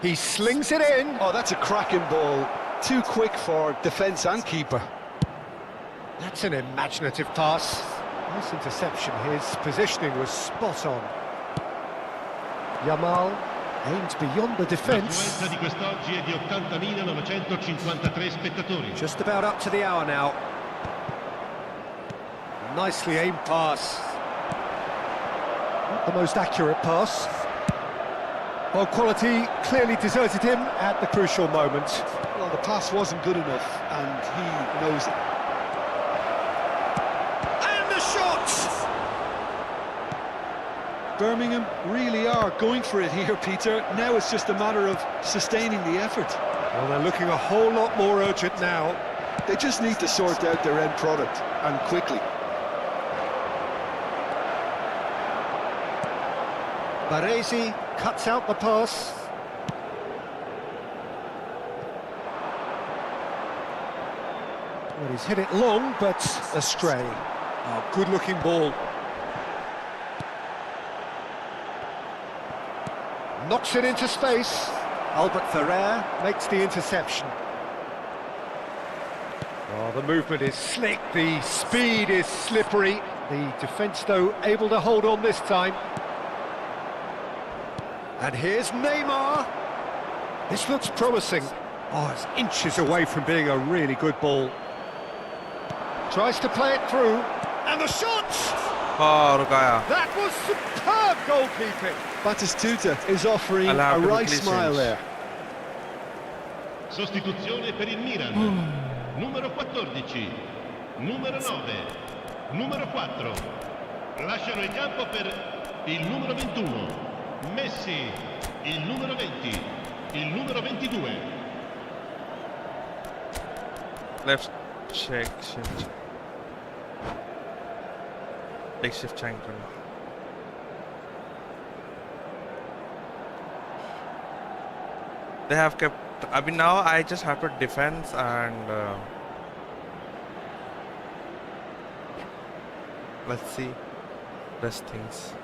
He slings it in. Oh, that's a cracking ball. Too quick for defence and keeper. That's an imaginative pass. Nice interception. His positioning was spot on. Yamal aimed beyond the defence. L'affluenza di quest'oggi è di 80.953 spettatori. Just about up to the hour now. Nicely aimed pass. Not the most accurate pass. Well, quality clearly deserted him at the crucial moment. Well, the pass wasn't good enough, and he knows it. And the shot! Birmingham really are going for it here, Peter. Now it's just a matter of sustaining the effort. Well, they're looking a whole lot more urgent now. They just need to sort out their end product, and quickly. Baresi cuts out the pass. Well, he's hit it long, but astray. Oh, good-looking ball. Knocks it into space. Albert Ferrer makes the interception. Oh, the movement is slick, the speed is slippery. The defence, though, able to hold on this time. And here's Neymar. This looks promising. Oh, it's inches away from being a really good ball. Tries to play it through. And the shot! Oh, Rugaya. That was superb goalkeeping. Batistuta is offering a right smile there. Sostituzione per il Milan. Numero 14, numero 9, numero 4. Lasciano il campo per il numero 21. Messi, il numero 20, il numero 22. Left check, shift. Take shift change. They have kept. I mean, now I just have to defense and let's see rest things.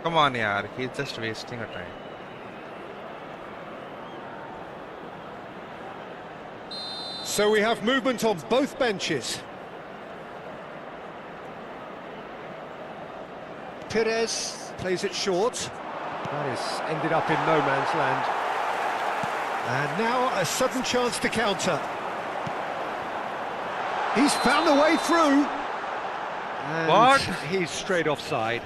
Come on, yaar. He's just wasting a time. So we have movement on both benches. Perez plays it short. That is ended up in no man's land. And now a sudden chance to counter. He's found a way through. And what? He's straight offside.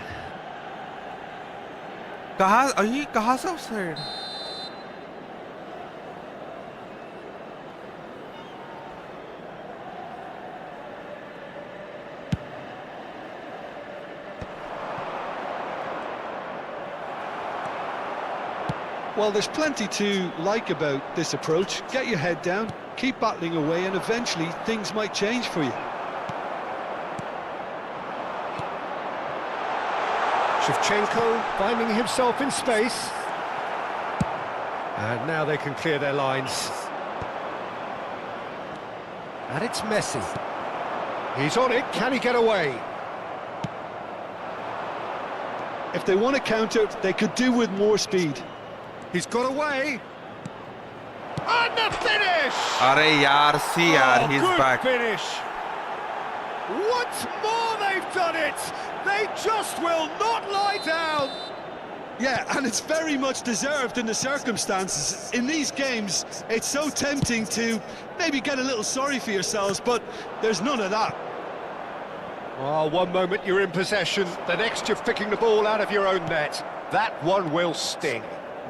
कहाँ से offside? Well, there's plenty to like about this approach. Get your head down, keep battling away, and eventually things might change for you. Shevchenko finding himself in space. And now they can clear their lines. And it's Messi. He's on it, can he get away? If they want to counter, they could do with more speed. He's got away. And the finish! अरे यार, see यार, he's good back. Finish. Once more they've done it. They just will not lie down. Yeah, and it's very much deserved in the circumstances. In these games, it's so tempting to maybe get a little sorry for yourselves, but there's none of that. Oh, one moment you're in possession, the next you're picking the ball out of your own net. That one will sting.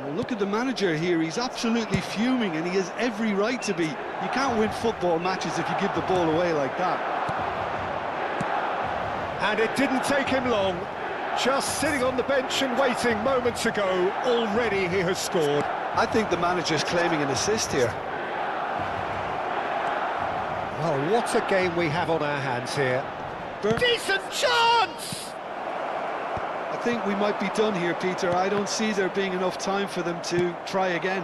Well, look at the manager here. He's absolutely fuming, and he has every right to be. You can't win football matches if you give the ball away like that. And it didn't take him long. Just sitting on the bench and waiting moments ago, already he has scored. I think the manager's claiming an assist here. Well, what a game we have on our hands here. Decent chance! I think we might be done here, Peter. I don't see there being enough time for them to try again.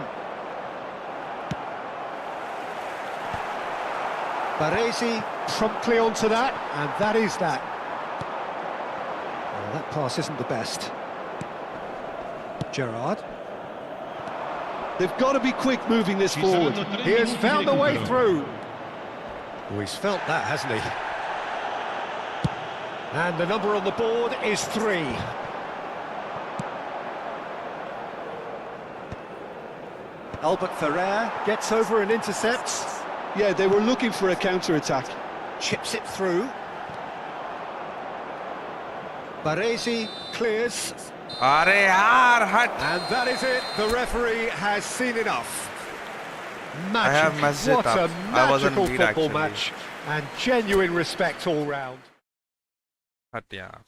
Baresi promptly onto that, and that is that. Well, that pass isn't the best. Gerrard. They've got to be quick moving this forward. He has found a way through. Oh, he's felt that, hasn't he? And the number on the board is 3. Albert Ferrer gets over and intercepts. Yeah, they were looking for a counter-attack. Chips it through. Baresi clears. अरे यार, हट. And that is it. The referee has seen enough. Magic. I have messed it what up. a I was on magical lead, football actually. match. And genuine respect all round. हट यार.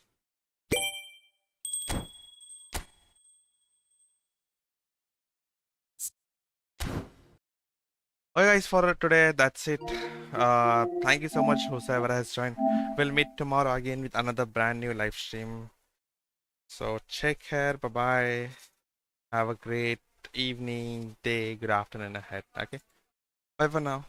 Okay guys, for today that's it. Thank you so much whoever has joined. We'll meet tomorrow again with another brand new live stream. So take care, bye bye. Have a great evening, day, good afternoon ahead. Okay, bye for now.